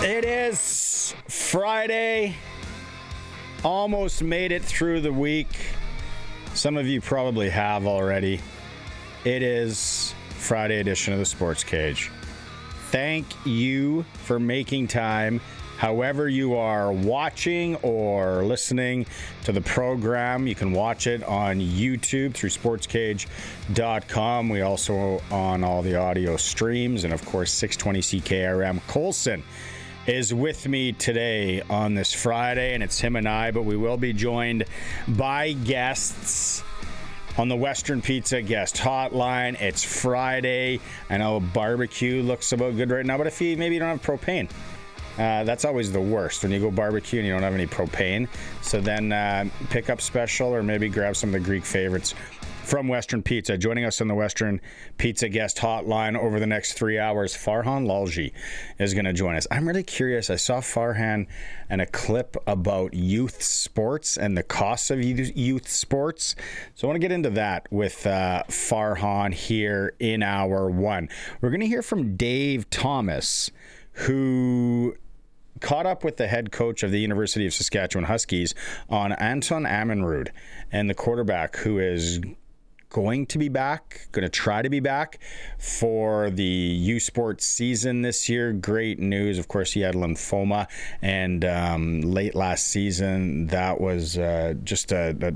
It is Friday. Almost made it through the week. Some of you probably have already. It is Friday edition of the Sports Cage. Thank you for making time, however you are watching or listening to the program. You can watch it on YouTube through sportscage.com. We also on all the audio streams, and of course 620 CKRM. Colson is with me today on this Friday, and it's him and I, but we will be joined by guests on the Western Pizza guest hotline. It's Friday. I know barbecue looks about good right now, but if you maybe you don't have propane, that's always the worst when you go barbecue and you don't have any propane. So then pick up special or maybe grab some of the Greek favorites from Western Pizza. Joining us on the Western Pizza guest hotline over the next 3 hours, Farhan Lalji is going to join us. I'm really curious. I saw Farhan and a clip about youth sports and the costs of youth sports. So I want to get into that with Farhan here in hour one. We're going to hear from Dave Thomas, who caught up with the head coach of the University of Saskatchewan Huskies on Anton Ammanrud and the quarterback who is going to try to be back for the U Sports season this year. Great news. Of course, he had lymphoma, and late last season, that was just a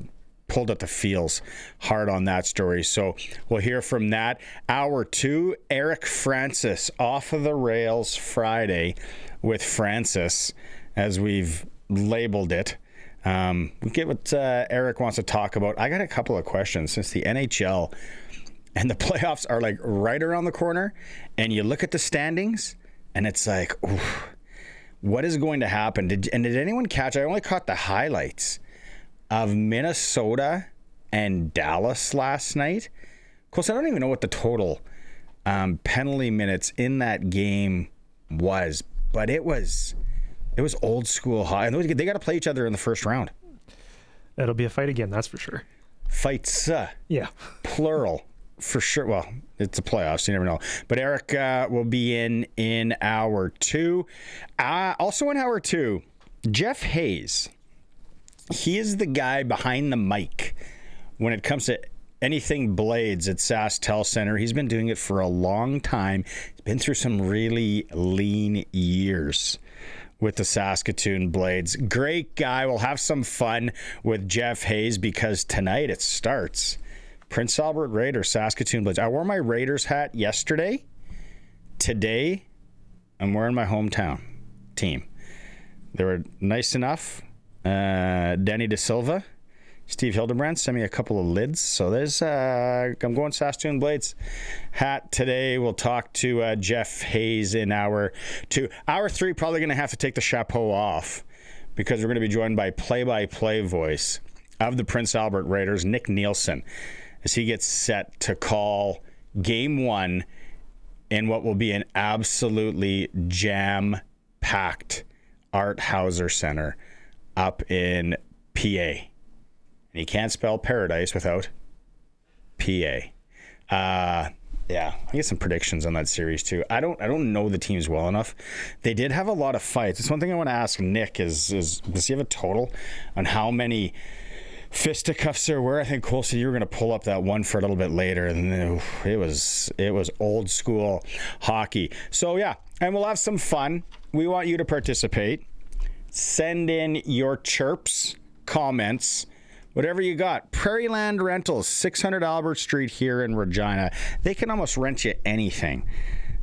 pulled at the feels hard on that story. So we'll hear from that. Hour two, Eric Francis, off of the rails Friday with Francis, as we've labeled it. We get what Eric wants to talk about. I got a couple of questions since the NHL and the playoffs are like right around the corner, and you look at the standings and it's like, oof, what is going to happen? Did anyone catch? I only caught the highlights of Minnesota and Dallas last night. Of course, I don't even know what the total penalty minutes in that game was, but it was old school high. And they got to play each other in the first round. It'll be a fight again, that's for sure. Fights. Yeah. Plural, for sure. Well, it's a playoffs, you never know. But Eric will be in hour two. Also in hour two, Jeff Hayes. He is the guy behind the mic when it comes to anything Blades at SaskTel Center. He's been doing it for a long time. He's been through some really lean years with the Saskatoon Blades. Great guy. We'll have some fun with Jeff Hayes because tonight it starts. Prince Albert Raiders, Saskatoon Blades. I wore my Raiders hat yesterday. Today, I'm wearing my hometown team. They were nice enough. Danny De Silva, Steve Hildebrand sent me a couple of lids. So there's I'm going Saskatoon Blades hat today. We'll talk to Jeff Hayes in hour two. Hour three, probably going to have to take the chapeau off because we're going to be joined by play-by-play voice of the Prince Albert Raiders, Nick Nielsen, as he gets set to call game one in what will be an absolutely jam-packed Art Hauser Center up in PA. And you can't spell paradise without PA. Yeah, I get some predictions on that series too. I don't know the teams well enough. They did have a lot of fights. It's one thing I want to ask Nick is does he have a total on how many fisticuffs there were? I think Cole said you were going to pull up that one for a little bit later, and then, it was old school hockey. So yeah, and we'll have some fun. We want you to participate. Send in your chirps, comments, whatever you got. Prairie Land Rentals, 600 Albert Street here in Regina. They can almost rent you anything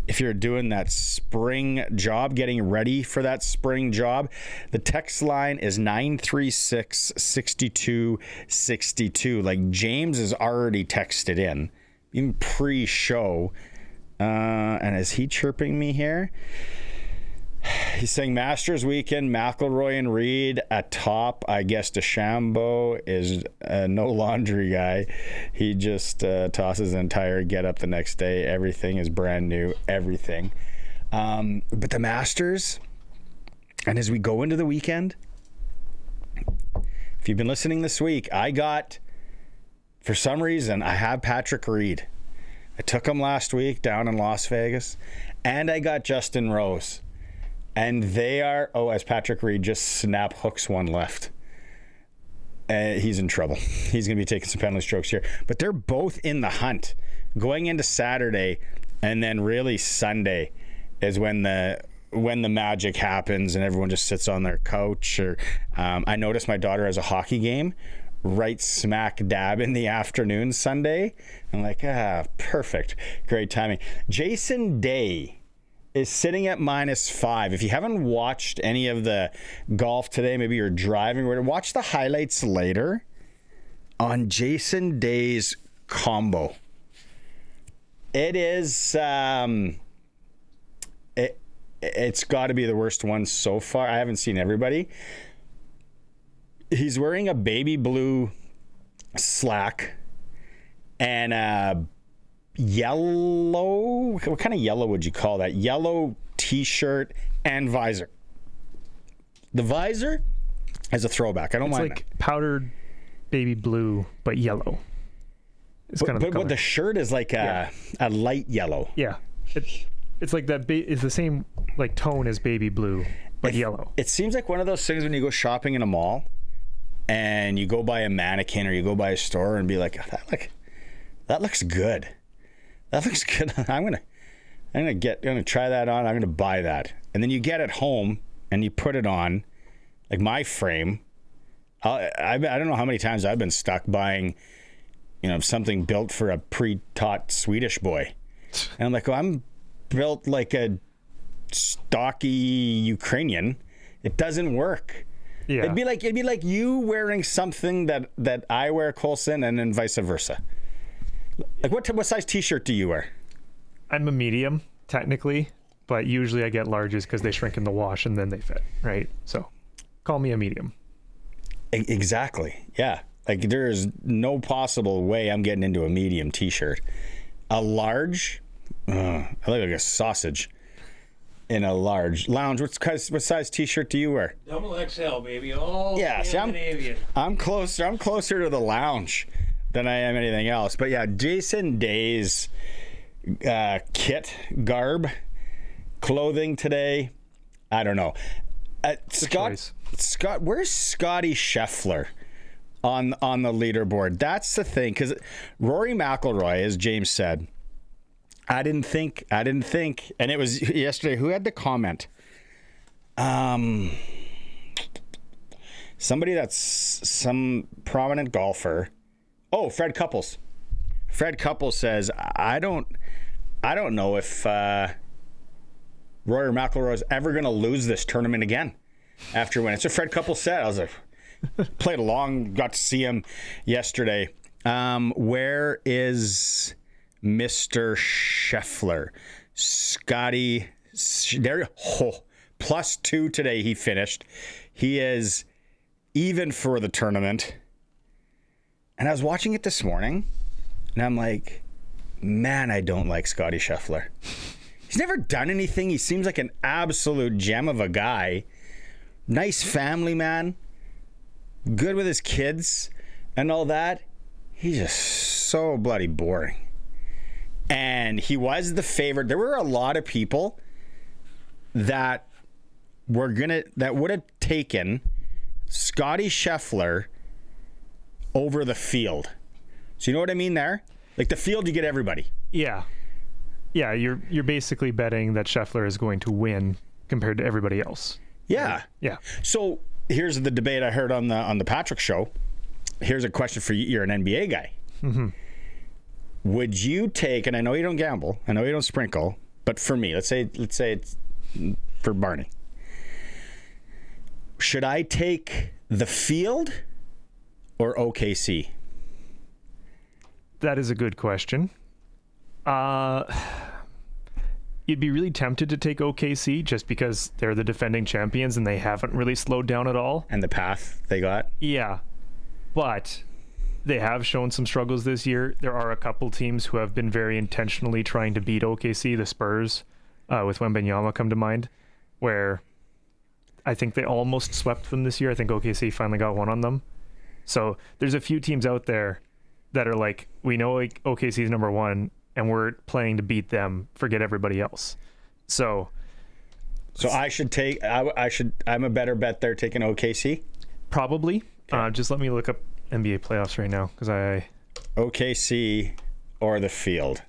if you're doing that spring job, getting ready for that spring job. The text line is 936-6262. Like James has already texted in, even pre-show. And is he chirping me here? He's saying Masters weekend, McElroy and Reed atop. I guess DeChambeau is no laundry guy. He just tosses the entire get up the next day. Everything is brand new. Everything. But the Masters, and as we go into the weekend, if you've been listening this week, for some reason, I have Patrick Reed. I took him last week down in Las Vegas, and I got Justin Rose. And they are, as Patrick Reed just snap hooks one left. He's in trouble. He's going to be taking some penalty strokes here. But they're both in the hunt. Going into Saturday and then really Sunday is when the magic happens and everyone just sits on their couch. Or I noticed my daughter has a hockey game right smack dab in the afternoon Sunday. I'm like, perfect. Great timing. Jason Day is sitting at -5. If you haven't watched any of the golf today, maybe you're driving, or watch the highlights later on Jason Day's combo. It is it's got to be the worst one so far. I haven't seen everybody. He's wearing a baby blue slack and a yellow, what kind of yellow would you call that? Yellow t-shirt and visor. The visor is a throwback. I don't mind like powdered baby blue, but yellow. It's kind of but the shirt is like a light yellow. Yeah. It's like that. It's the same like tone as baby blue, but yellow. It seems like one of those things when you go shopping in a mall and you go by a mannequin or you go by a store and be like, that looks good. That looks good. I'm gonna try that on. I'm gonna buy that. And then you get it home and you put it on, like my frame. I don't know how many times I've been stuck buying, something built for a pre-taught Swedish boy, and I'm like, I'm built like a stocky Ukrainian. It doesn't work. Yeah. It'd be like you wearing something that I wear, Colson, and then vice versa. Like what size t-shirt do you wear? I'm a medium technically, but usually I get larges because they shrink in the wash and then they fit, right? So call me a medium. Exactly. Yeah. Like there's no possible way I'm getting into a medium t-shirt. A large, I look like a sausage in a large. Lounge, what size t-shirt do you wear? Double XL, baby. Oh, yeah. See, I'm closer to the lounge than I am anything else. But yeah, Jason Day's kit, garb, clothing today, I don't know. Scott, where's Scotty Scheffler on the leaderboard? That's the thing, because Rory McIlroy, as James said, I didn't think, and it was yesterday. Who had the comment? Somebody that's some prominent golfer. Oh, Fred Couples. Fred Couples says, I don't know if Rory McIlroy is ever going to lose this tournament again after winning. So Fred Couples said, I was like, played along, got to see him yesterday. Where is Mr. Scheffler? Scotty, there, +2 today he finished. He is even for the tournament. And I was watching it this morning, and I'm like, man, I don't like Scotty Scheffler. He's never done anything. He seems like an absolute gem of a guy. Nice family man. Good with his kids and all that. He's just so bloody boring. And he was the favorite. There were a lot of people that would have taken Scotty Scheffler over the field. So you know what I mean there? Like the field, you get everybody. Yeah. Yeah, you're basically betting that Scheffler is going to win compared to everybody else. Yeah. Right? Yeah. So here's the debate I heard on the Patrick show. Here's a question for you. You're an NBA guy. Mm-hmm. Would you take, and I know you don't gamble, I know you don't sprinkle, but for me, let's say it's for Barney. Should I take the field or OKC? That is a good question. You'd be really tempted to take OKC just because they're the defending champions and they haven't really slowed down at all. And the path they got? Yeah. But they have shown some struggles this year. There are a couple teams who have been very intentionally trying to beat OKC, the Spurs, with Wembanyama come to mind, where I think they almost swept them this year. I think OKC finally got one on them. So there's a few teams out there that are like, we know OKC is number one and we're playing to beat them, forget everybody else. So So I should take. I'm a better bet there taking OKC. Probably. Just let me look up NBA playoffs right now because OKC or the field.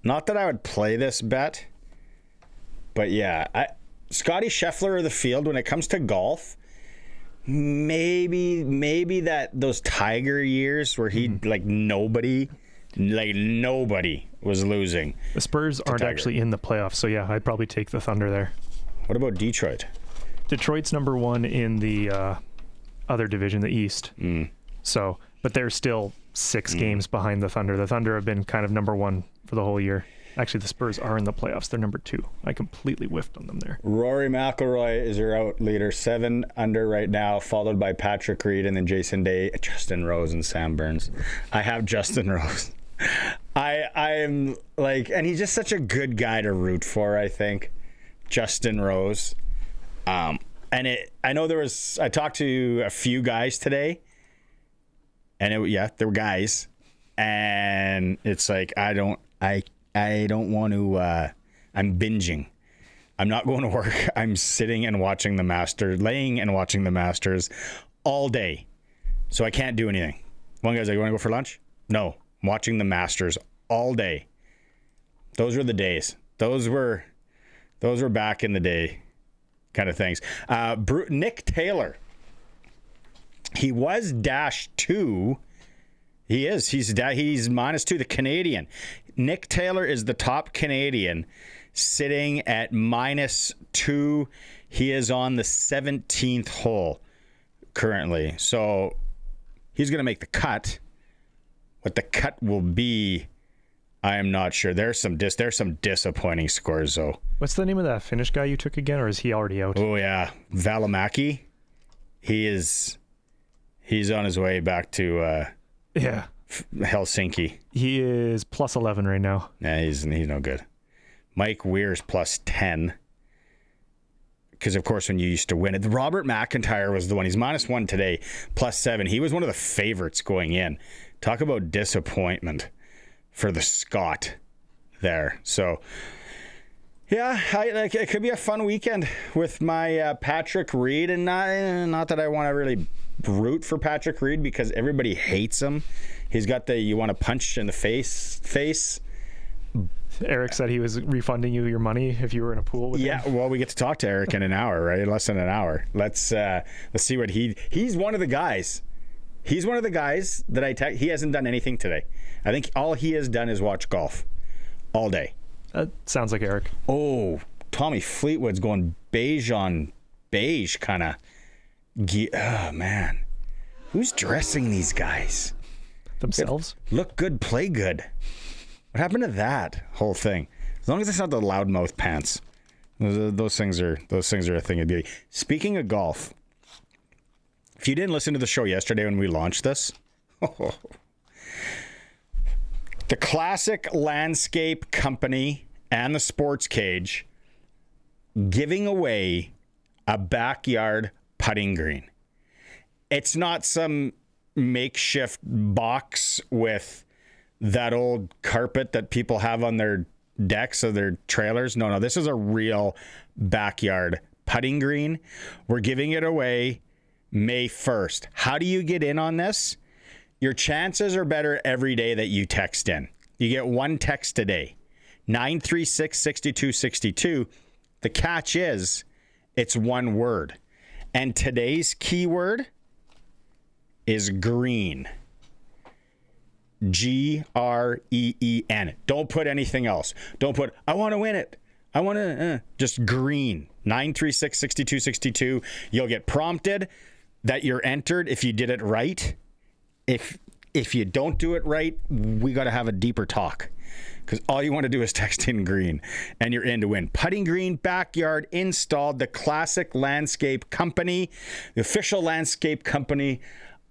Not that I would play this bet, but yeah, Scotty Scheffler or the field when it comes to golf. Maybe that those Tiger years where he nobody was losing. The Spurs aren't actually in the playoffs, so yeah, I'd probably take the Thunder there. What about Detroit? Detroit's number one in the other division, the East. So, but they're still 6 games behind the Thunder. The Thunder have been kind of number one for the whole year. Actually, the Spurs are in the playoffs. They're number 2. I completely whiffed on them there. Rory McIlroy is your out leader, 7 under right now, followed by Patrick Reed and then Jason Day, Justin Rose, and Sam Burns. I have Justin Rose. I am and he's just such a good guy to root for, I think. Justin Rose. I know I talked to a few guys today, and there were guys, and it's like, I don't want to, I'm binging. I'm not going to work. I'm sitting and watching the Masters, laying and watching the Masters all day. So I can't do anything. One guy's like, you want to go for lunch? No, I'm watching the Masters all day. Those were the days. Those were back in the day kind of things. Nick Taylor. He was -2. He is. He's -2. The Canadian. Nick Taylor is the top Canadian, sitting at -2. He is on the 17th hole currently. So he's going to make the cut. What the cut will be, I am not sure. There's some disappointing scores, though. What's the name of that Finnish guy you took again, or is he already out? Oh, yeah. Välimäki. He's on his way back to Helsinki. He is +11 right now. Yeah, he's no good. Mike Weir's +10. Because, of course, when you used to win it. Robert McIntyre was the one. He's -1 today, +7. He was one of the favorites going in. Talk about disappointment for the Scot there. So, yeah, it could be a fun weekend with my Patrick Reed. And not that I want to really root for Patrick Reed because everybody hates him. He's got the you want to punch in the face. Eric said he was refunding you your money if you were in a pool with him. Yeah, well, we get to talk to Eric in an hour, right? Less than an hour. Let's see what he's one of the guys. He's one of the guys that he hasn't done anything today. I think all he has done is watch golf all day. That sounds like Eric. Oh, Tommy Fleetwood's going beige on beige kind of. Oh, man. Who's dressing these guys? Themselves? Look good, play good. What happened to that whole thing? As long as it's not the loudmouth pants. Those things are a thing of beauty. Speaking of golf, if you didn't listen to the show yesterday when we launched this, the Classic Landscape Company and the SportsCage giving away a backyard putting green. It's not some makeshift box with that old carpet that people have on their decks of their trailers. No, this is a real backyard putting green. We're giving it away May 1st. How do you get in on this? Your chances are better every day that you text in. You get one text a day, 936-6262. The catch is it's one word. And today's keyword is green. Green. Don't put anything else. Don't put, I want to win it. I want to, just green. 936-6262. You'll get prompted that you're entered if you did it right. If you don't do it right, we got to have a deeper talk. Because all you want to do is text in green and you're in to win. Putting green backyard installed. The Classic Landscape Company, the official landscape company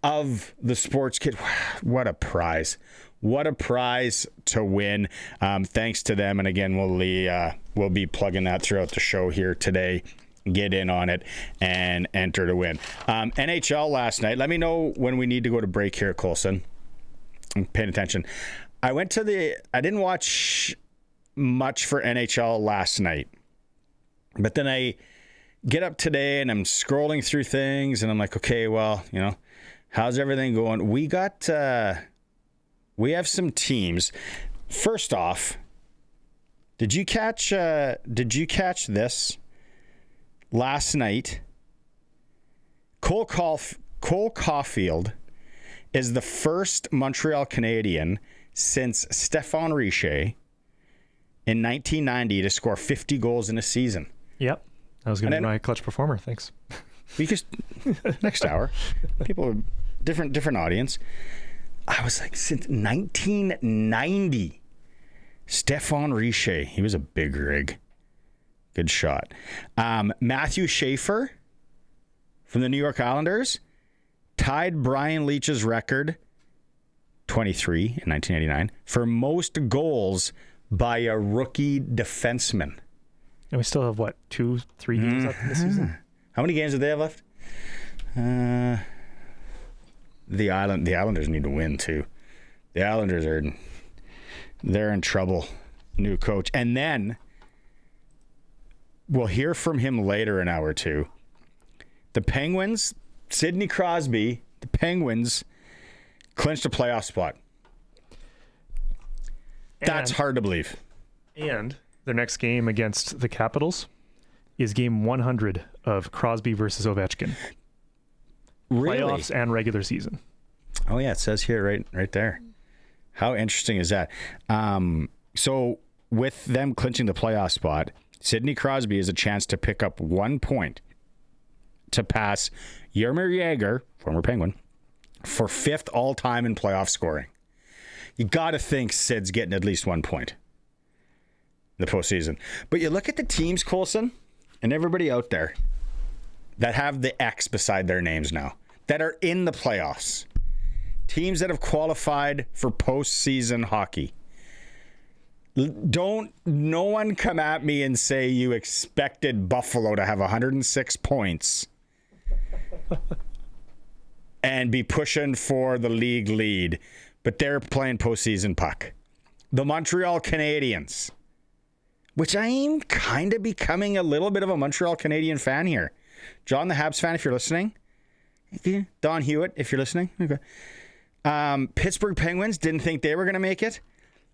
of the SportsCage. What a prize. What a prize to win. Thanks to them. And again, we'll be plugging that throughout the show here today. Get in on it and enter to win. NHL last night. Let me know when we need to go to break here, Colson. I'm paying attention. I didn't watch much for NHL last night. But then I get up today and I'm scrolling through things and I'm like, okay, well, how's everything going? We have some teams. First off, did you catch this last night? Cole Caulfield is the first Montreal Canadian since Stéphane Richer in 1990 to score 50 goals in a season. Yep. That was going to be my clutch performer. Thanks. Because next hour, people, different audience. I was like, since 1990, Stéphane Richer. He was a big rig. Good shot. Matthew Schaefer from the New York Islanders tied Brian Leach's record, 23 in 1989, for most goals by a rookie defenseman. And we still have, 2-3 games left in the season? How many games do they have left? The Islanders need to win, too. The Islanders they're in trouble. New coach. And then we'll hear from him later in hour 2. The Penguins, Sidney Crosby, the Penguins clinched a playoff spot. That's hard to believe. And their next game against the Capitals is game 100 of Crosby versus Ovechkin. Really? Playoffs and regular season. Oh, yeah, it says here right there. How interesting is that? So with them clinching the playoff spot, Sidney Crosby has a chance to pick up 1 point to pass Jaromir Jagr, former Penguin, for 5th all-time in playoff scoring. You got to think Sid's getting at least 1 point in the postseason. But you look at the teams, Coulson, and everybody out there that have the X beside their names now, that are in the playoffs. Teams that have qualified for postseason hockey. No one come at me and say you expected Buffalo to have 106 points and be pushing for the league lead, but they're playing postseason puck. The Montreal Canadiens, which I am kind of becoming a little bit of a Montreal Canadian fan here. John, the Habs fan, if you're listening. Don Hewitt, if you're listening. Okay. Pittsburgh Penguins, didn't think they were going to make it.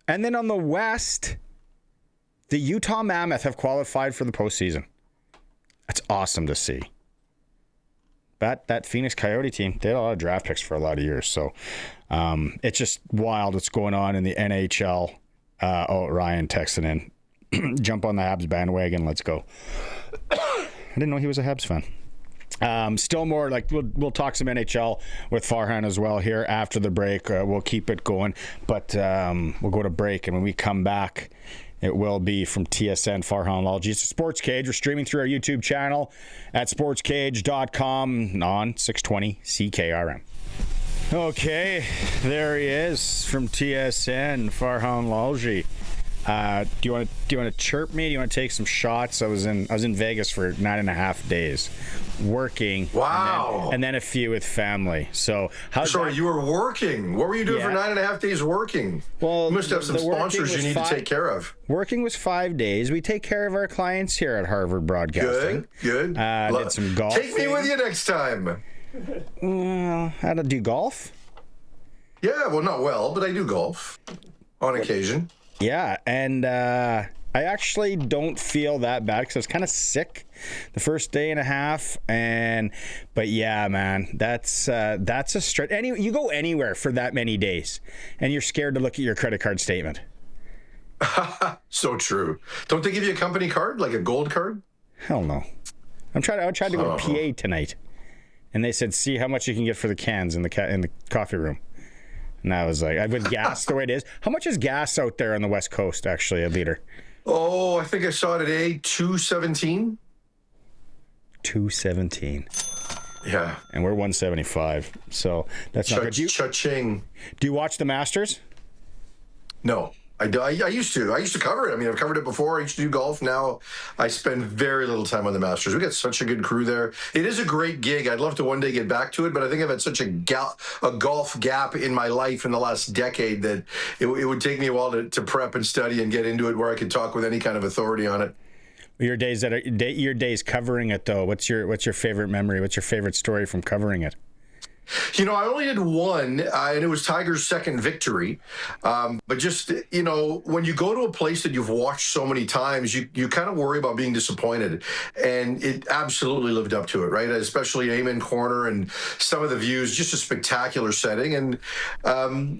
And then on the West, the Utah Mammoth have qualified for the postseason. That's awesome to see. That Phoenix Coyote team, they had a lot of draft picks for a lot of years. So it's just wild what's going on in the NHL. Ryan texting in. Jump on the Habs bandwagon. Let's go. I didn't know he was a Habs fan. Still more, we'll talk some NHL with Farhan as well here after the break. We'll keep it going, but we'll go to break, and when we come back, it will be from TSN, Farhan, Lalji. It's a SportsCage. We're streaming through our YouTube channel at sportscage.com on 620 CKRM. Okay, there he is from TSN, Farhan Lalji. Do you want to chirp me? Do you want to take some shots? I was in Vegas for 9.5 days, working. Wow. And then a few with family. So you were working. What were you doing for 9.5 days working? Well, you must have some sponsors you need to take care of. Working was 5 days. We take care of our clients here at Harvard Broadcasting. Good. Did some golf. Take me with you next time. How to do golf? Yeah, well, not well, but I do golf on occasion. Yeah, and I actually don't feel that bad because I was kind of sick the first day and a half. But yeah, man, that's a stretch. You go anywhere for that many days, and you're scared to look at your credit card statement. So true. Don't they give you a company card, like a gold card? Hell no. I tried to go to PA tonight, and they said, see how much you can get for the cans in the coffee room. And I was like, with gas the way it is. How much is gas out there on the West Coast, actually, a liter? Oh, I think I saw today, $2.17. $2.17. Yeah. And we're $1.75. So that's not good. Cha-ching. Do you watch the Masters? No. I used to. I used to cover it. I mean, I've covered it before. I used to do golf. Now I spend very little time on the Masters. We got such a good crew there. It is a great gig. I'd love to one day get back to it, but I think I've had such a golf gap in my life in the last decade that it would take me a while to prep and study and get into it where I could talk with any kind of authority on it. Your days covering it though. What's your favorite memory? What's your favorite story from covering it? I only did one, and it was Tiger's second victory. But just, when you go to a place that you've watched so many times, you kind of worry about being disappointed. And it absolutely lived up to it, right? Especially Amen Corner and some of the views, just a spectacular setting. And,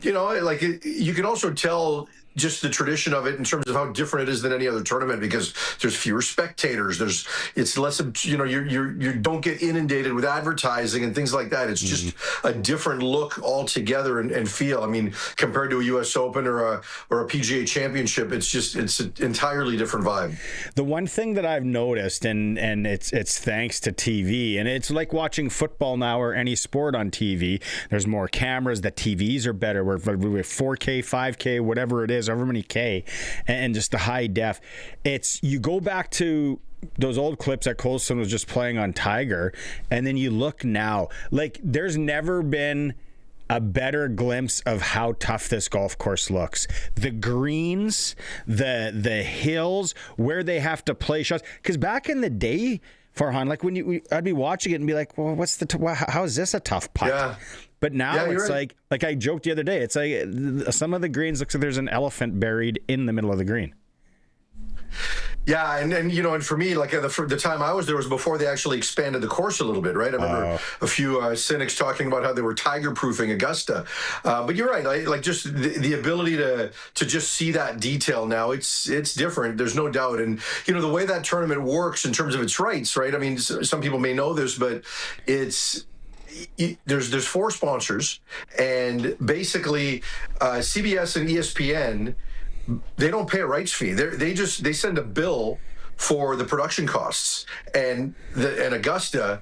you can also tell just the tradition of it in terms of how different it is than any other tournament, because there's fewer spectators. It's less of, you don't get inundated with advertising and things like that. It's just a different look altogether and feel. I mean, compared to a U.S. Open or a PGA Championship, it's an entirely different vibe. The one thing that I've noticed, and it's thanks to TV, and it's like watching football now or any sport on TV. There's more cameras. The TVs are better. We're 4K, 5K, whatever it is, however many K, and just the high def. You go back to those old clips that Colson was just playing on Tiger, and then you look now, like there's never been a better glimpse of how tough this golf course looks. The greens, the hills, where they have to play shots. Because back in the day, Farhan, like I'd be watching it and be like, well, how is this a tough putt? Yeah. But now it's right. like I joked the other day, it's like some of the greens looks like there's an elephant buried in the middle of the green. Yeah, and for me, like the time I was there was before they actually expanded the course a little bit, right? I remember a few cynics talking about how they were tiger-proofing Augusta. But you're right, like just the ability to just see that detail now, it's different. There's no doubt. And the way that tournament works in terms of its rights, right? I mean, some people may know this, but there's 4 sponsors, and basically CBS and ESPN, they don't pay a rights fee. They send a bill for the production costs, and Augusta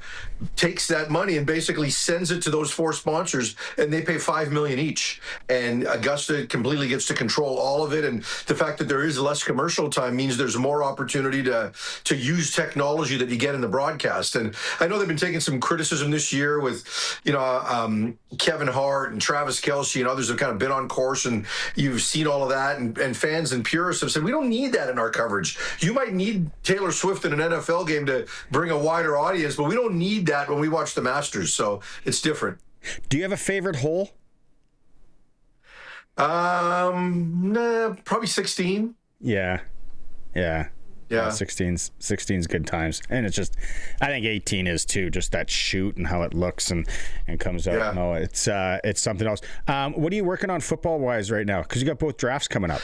takes that money and basically sends it to those 4 sponsors, and they pay $5 million each. And Augusta completely gets to control all of it. And the fact that there is less commercial time means there's more opportunity to use technology that you get in the broadcast. And I know they've been taking some criticism this year with, Kevin Hart and Travis Kelce and others have kind of been on course, and you've seen all of that. And fans and purists have said, we don't need that in our coverage. You might need Taylor Swift in an NFL game to bring a wider audience, but we don't need that when we watch the Masters, so it's different. Do you have a favorite hole? Probably 16. Yeah. 16's good times, and it's just, I think 18 is too, just that shoot and how it looks and comes out. Yeah. No, it's something else. What are you working on football wise right now? Because you got both drafts coming up.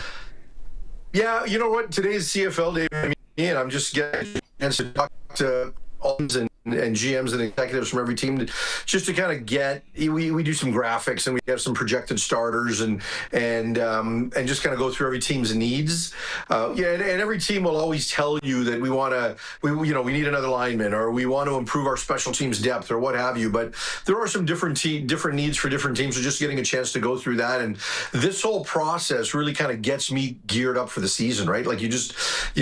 Yeah, you know what? Today's CFL day, and I'm just getting a chance to talk to all and GMs and executives from every team just to kind of get, we do some graphics and we have some projected starters and just kind of go through every team's needs. And every team will always tell you that we need another lineman, or we want to improve our special teams depth, or what have you. But there are some different needs for different teams. So just getting a chance to go through that, and this whole process really kind of gets me geared up for the season, right? Like you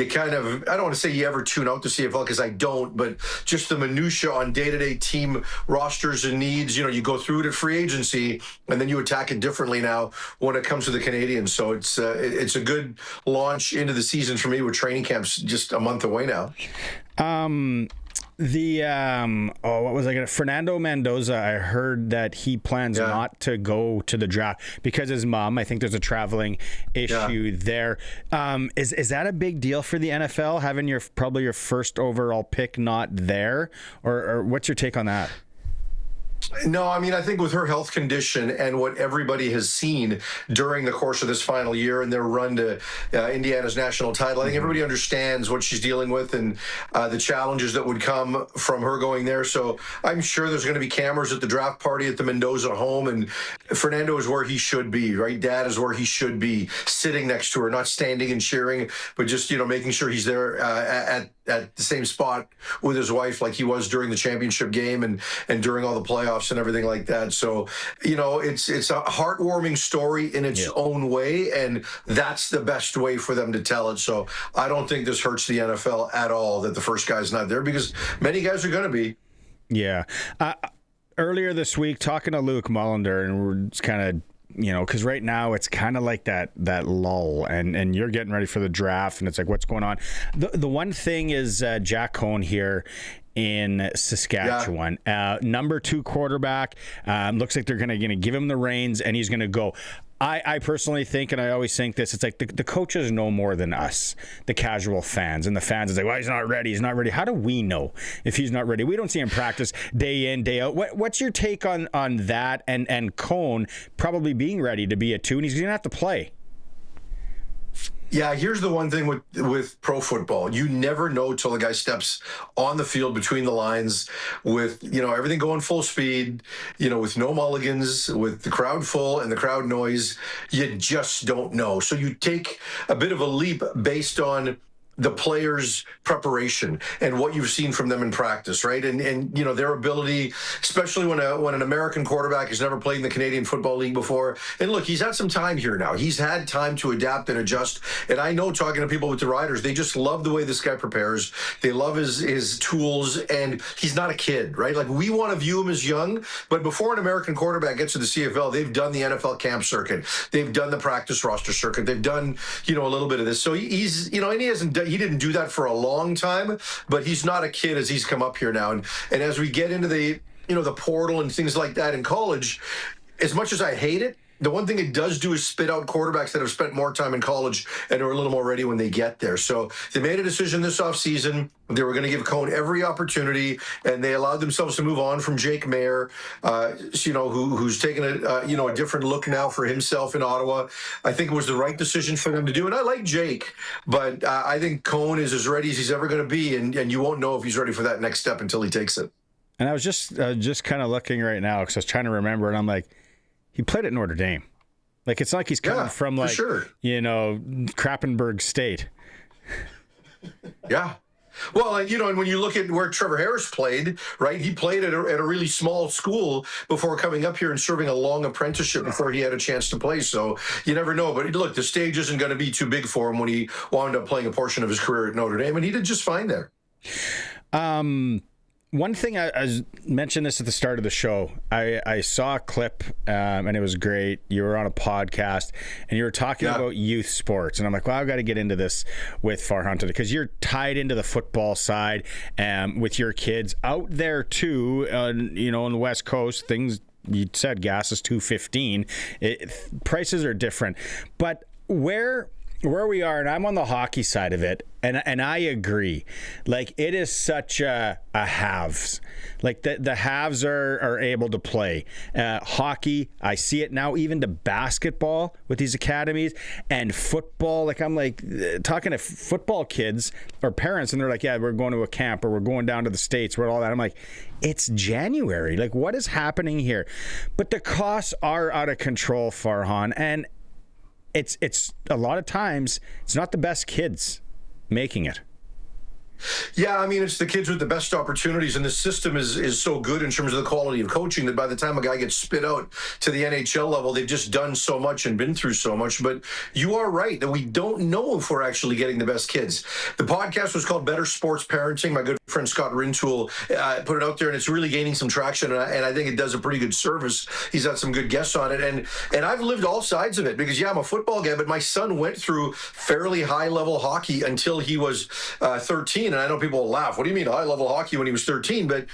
kind of, I don't want to say you ever tune out the CFL, because I don't, but just the minutia on day-to-day team rosters and needs, you go through it at free agency, and then you attack it differently now when it comes to the Canadians. So it's a good launch into the season for me, with training camps just a month away now. What was I gonna? Fernando Mendoza, I heard that he plans not to go to the draft because his mom, I think there's a traveling issue there. Is that a big deal for the NFL, having probably your first overall pick not there, or what's your take on that? No, I mean, I think with her health condition and what everybody has seen during the course of this final year and their run to Indiana's national title, I think everybody understands what she's dealing with and the challenges that would come from her going there. So I'm sure there's going to be cameras at the draft party at the Mendoza home, and Fernando is where he should be, right? Dad is where he should be, sitting next to her, not standing and cheering, but just, making sure he's there at the same spot with his wife, like he was during the championship game and during all the playoffs and everything like that. So, it's a heartwarming story in its own way, and that's the best way for them to tell it. So I don't think this hurts the NFL at all that the first guy's not there, because many guys are going to be. Yeah. Earlier this week, talking to Luke Mullender, and we're just kind of because right now it's kind of like that lull, and you're getting ready for the draft, and it's like, what's going on? The one thing is Jack Cohn here in Saskatchewan, number 2 quarterback. Looks like they're going to give him the reins, and he's going to go. I personally think, and I always think this, it's like the coaches know more than us, the casual fans, and the fans is like, well, he's not ready. How do we know if he's not ready? We don't see him practice day in, day out. What's your take on that, and Cohn probably being ready to be a 2, and he's going to have to play? Yeah, here's the one thing with pro football. You never know till the guy steps on the field between the lines with, everything going full speed, with no mulligans, with the crowd full and the crowd noise. You just don't know. So you take a bit of a leap based on the players' preparation and what you've seen from them in practice, right? And their ability, especially when an American quarterback has never played in the Canadian Football League before. And look, he's had some time here now. He's had time to adapt and adjust. And I know, talking to people with the Riders, they just love the way this guy prepares. They love his tools, and he's not a kid, right? Like, we want to view him as young, but before an American quarterback gets to the CFL, they've done the NFL camp circuit. They've done the practice roster circuit. They've done, a little bit of this. So he's, and he didn't do that for a long time, but he's not a kid as he's come up here now. And as we get into the, the portal and things like that in college, as much as I hate it, the one thing it does do is spit out quarterbacks that have spent more time in college and are a little more ready when they get there. So they made a decision this offseason. They were going to give Cohn every opportunity, and they allowed themselves to move on from Jake Mayer, who's taken a different look now for himself in Ottawa. I think it was the right decision for them to do. And I like Jake, but I think Cohn is as ready as he's ever going to be, and you won't know if he's ready for that next step until he takes it. And I was just kind of looking right now because I was trying to remember, and I'm like, he played at Notre Dame. Like, it's not like he's coming from, like, Krappenburg State. Yeah. Well, and when you look at where Trevor Harris played, right, he played at a really small school before coming up here and serving a long apprenticeship before he had a chance to play. So you never know. But look, the stage isn't going to be too big for him when he wound up playing a portion of his career at Notre Dame, and he did just fine there. One thing, I mentioned this at the start of the show. I saw a clip, and it was great. You were on a podcast, and you were talking about youth sports. And I'm like, well, I've got to get into this with Farhan today, because you're tied into the football side with your kids out there, too, on the West Coast. Things, you said gas is $2.15. Prices are different. But where we are, and I'm on the hockey side of it, and I agree. Like, it is such a halves. Like, the halves are able to play. Hockey, I see it now, even to basketball with these academies, and football. Like, I'm like talking to football kids or parents, and they're like, yeah, we're going to a camp, or we're going down to the States, we're all that. I'm like, it's January. Like, what is happening here? But the costs are out of control, Farhan, and it's a lot of times it's not the best kids making it. Yeah, I mean, it's the kids with the best opportunities, and the system is so good in terms of the quality of coaching that by the time a guy gets spit out to the NHL level, they've just done so much and been through so much. But you are right that we don't know if we're actually getting the best kids. The podcast was called Better Sports Parenting. My good friend Scott Rintoul put it out there, and it's really gaining some traction, and I think it does a pretty good service. He's had some good guests on it, and I've lived all sides of it, because, I'm a football guy, but my son went through fairly high-level hockey until he was 13. And I know people will laugh. What do you mean high-level hockey when he was 13? But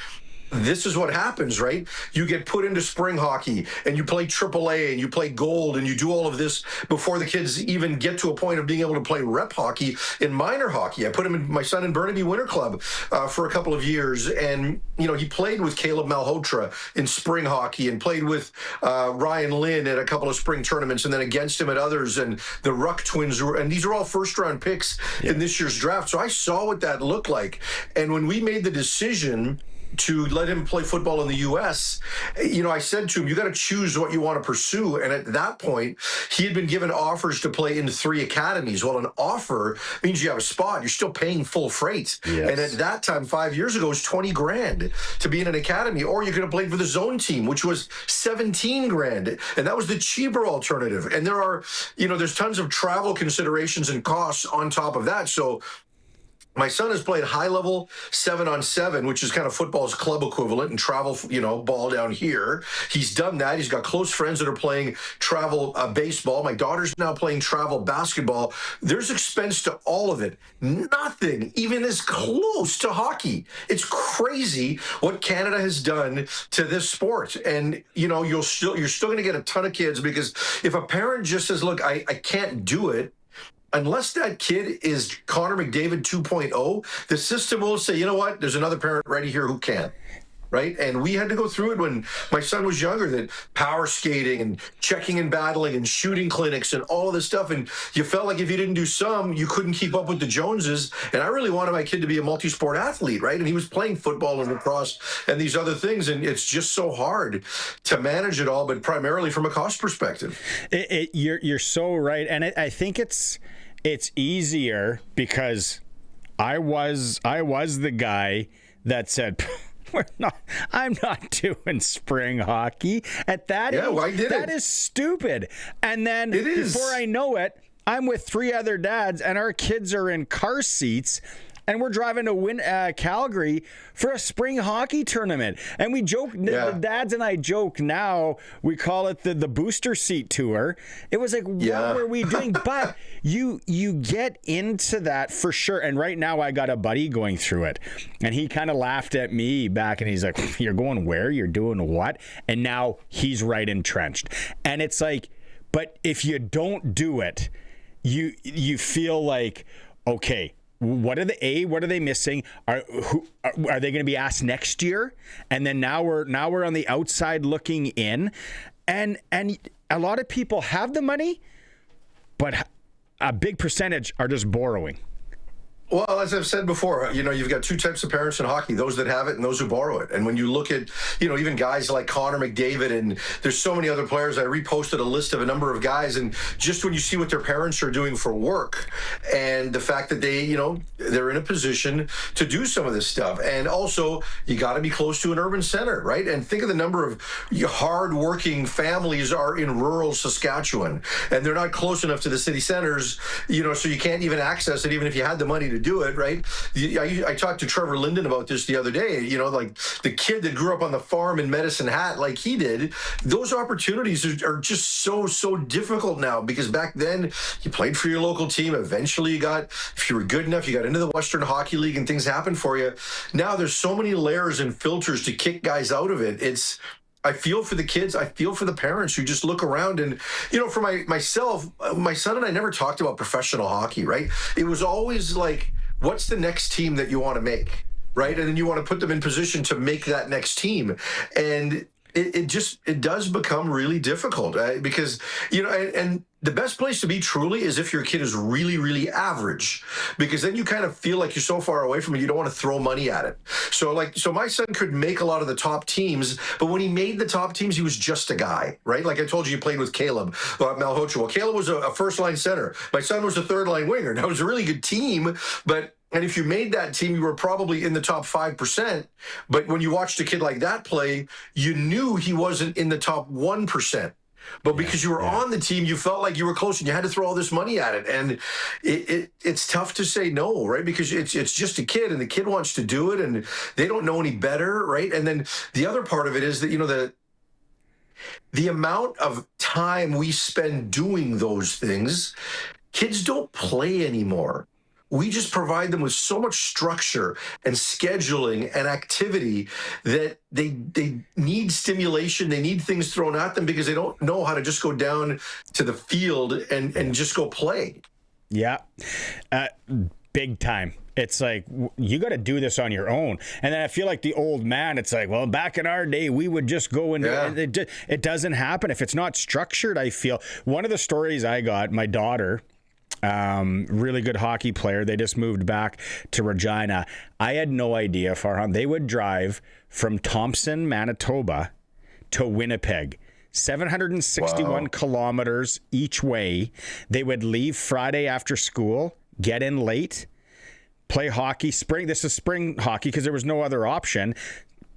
this is what happens, right? You get put into spring hockey, and you play AAA, and you play gold, and you do all of this before the kids even get to a point of being able to play rep hockey in minor hockey. I put my son in Burnaby Winter Club for a couple of years, and he played with Caleb Malhotra in spring hockey, and played with Ryan Lynn at a couple of spring tournaments, and then against him at others, and the Ruck twins and these are all first-round picks in this year's draft. So I saw what that looked like, and when we made the decision to let him play football in the U.S., I said to him, you got to choose what you want to pursue. And at that point, he had been given offers to play in 3 academies. Well, an offer means you have a spot. You're still paying full freight. Yes. And at that time, 5 years ago, it was $20,000 to be in an academy. Or you could have played for the zone team, which was $17,000. And that was the cheaper alternative. And there are, there's tons of travel considerations and costs on top of that. So My son has played high level 7-on-7, which is kind of football's club equivalent, and travel, ball down here. He's done that. He's got close friends that are playing travel baseball. My daughter's now playing travel basketball. There's expense to all of it. Nothing even is close to hockey. It's crazy what Canada has done to this sport. And, you're still going to get a ton of kids, because if a parent just says, look, I can't do it, unless that kid is Connor McDavid 2.0, the system will say, you know what, there's another parent right here who can, right? And we had to go through it when my son was younger, that power skating and checking and battling and shooting clinics and all of this stuff. And you felt like if you didn't do some, you couldn't keep up with the Joneses. And I really wanted my kid to be a multi-sport athlete, right? And he was playing football and lacrosse and these other things. And it's just so hard to manage it all, but primarily from a cost perspective. You're so right. And I think it's easier because I was the guy that said, I'm not doing spring hockey at that age. Why did that is stupid. And then before I know it, I'm with 3 other dads and our kids are in car seats and we're driving to Calgary for a spring hockey tournament. And we joke, the dads and I joke now, we call it the booster seat tour. It was like, what were we doing? But you get into that for sure. And right now I got a buddy going through it. And he kind of laughed at me back and he's like, you're going where? You're doing what? And now he's right entrenched. And it's like, but if you don't do it, you feel like, okay, what are they missing? Are they going to be asked next year? And then now we're on the outside looking in, and a lot of people have the money, but a big percentage are just borrowing. Well, as I've said before, you've got 2 types of parents in hockey, those that have it and those who borrow it. And when you look at, even guys like Connor McDavid, and there's so many other players, I reposted a list of a number of guys, and just when you see what their parents are doing for work and the fact that they're in a position to do some of this stuff. And also, you got to be close to an urban center, right? And think of the number of hard-working families are in rural Saskatchewan, and they're not close enough to the city centers, so you can't even access it, even if you had the money to do it, right? I talked to Trevor Linden about this the other day, like the kid that grew up on the farm in Medicine Hat like he did. Those opportunities are just so difficult now, because back then you played for your local team. Eventually if you were good enough, you got into the Western Hockey League and things happened for you. Now there's so many layers and filters to kick guys out of it. I feel for the kids. I feel for the parents who just look around. And, for myself, my son and I never talked about professional hockey, right? It was always like, what's the next team that you want to make, right? And then you want to put them in position to make that next team. And it does become really difficult because, and the best place to be truly is if your kid is really, really average, because then you kind of feel like you're so far away from it, you don't want to throw money at it. So my son could make a lot of the top teams, but when he made the top teams, he was just a guy, right? Like I told you, he played with Caleb Malhotra. Well, Caleb was a first-line center. My son was a third-line winger. Now, it was a really good team, and if you made that team, you were probably in the top 5%. But when you watched a kid like that play, you knew he wasn't in the top 1%. But because you were on the team, you felt like you were close and you had to throw all this money at it. And it's tough to say no, right? Because it's just a kid and the kid wants to do it and they don't know any better, right? And then the other part of it is that, the amount of time we spend doing those things, kids don't play anymore. We just provide them with so much structure and scheduling and activity that they need stimulation. They need things thrown at them because they don't know how to just go down to the field and just go play. Yeah. Big time. It's like, you got to do this on your own. And then I feel like the old man, it's like, well, back in our day, we would just go and it doesn't happen if it's not structured. I feel one of the stories I got, my daughter, really good hockey player. They just moved back to Regina. I had no idea, Farhan. They would drive from Thompson, Manitoba to Winnipeg, 761 kilometers each way. They would leave Friday after school, get in late, play hockey. This is spring hockey because there was no other option.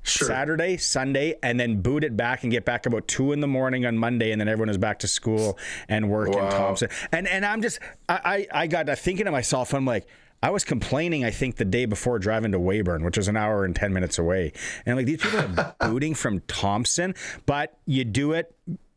Sure. Saturday, Sunday, and then boot it back and get back about 2 a.m. on Monday, and then everyone is back to school and work in Thompson. And I'm just, I got thinking to myself, I'm like, I was complaining, I think, the day before driving to Weyburn, which is an hour and 10 minutes away. And I'm like, these people are booting from Thompson, but you do it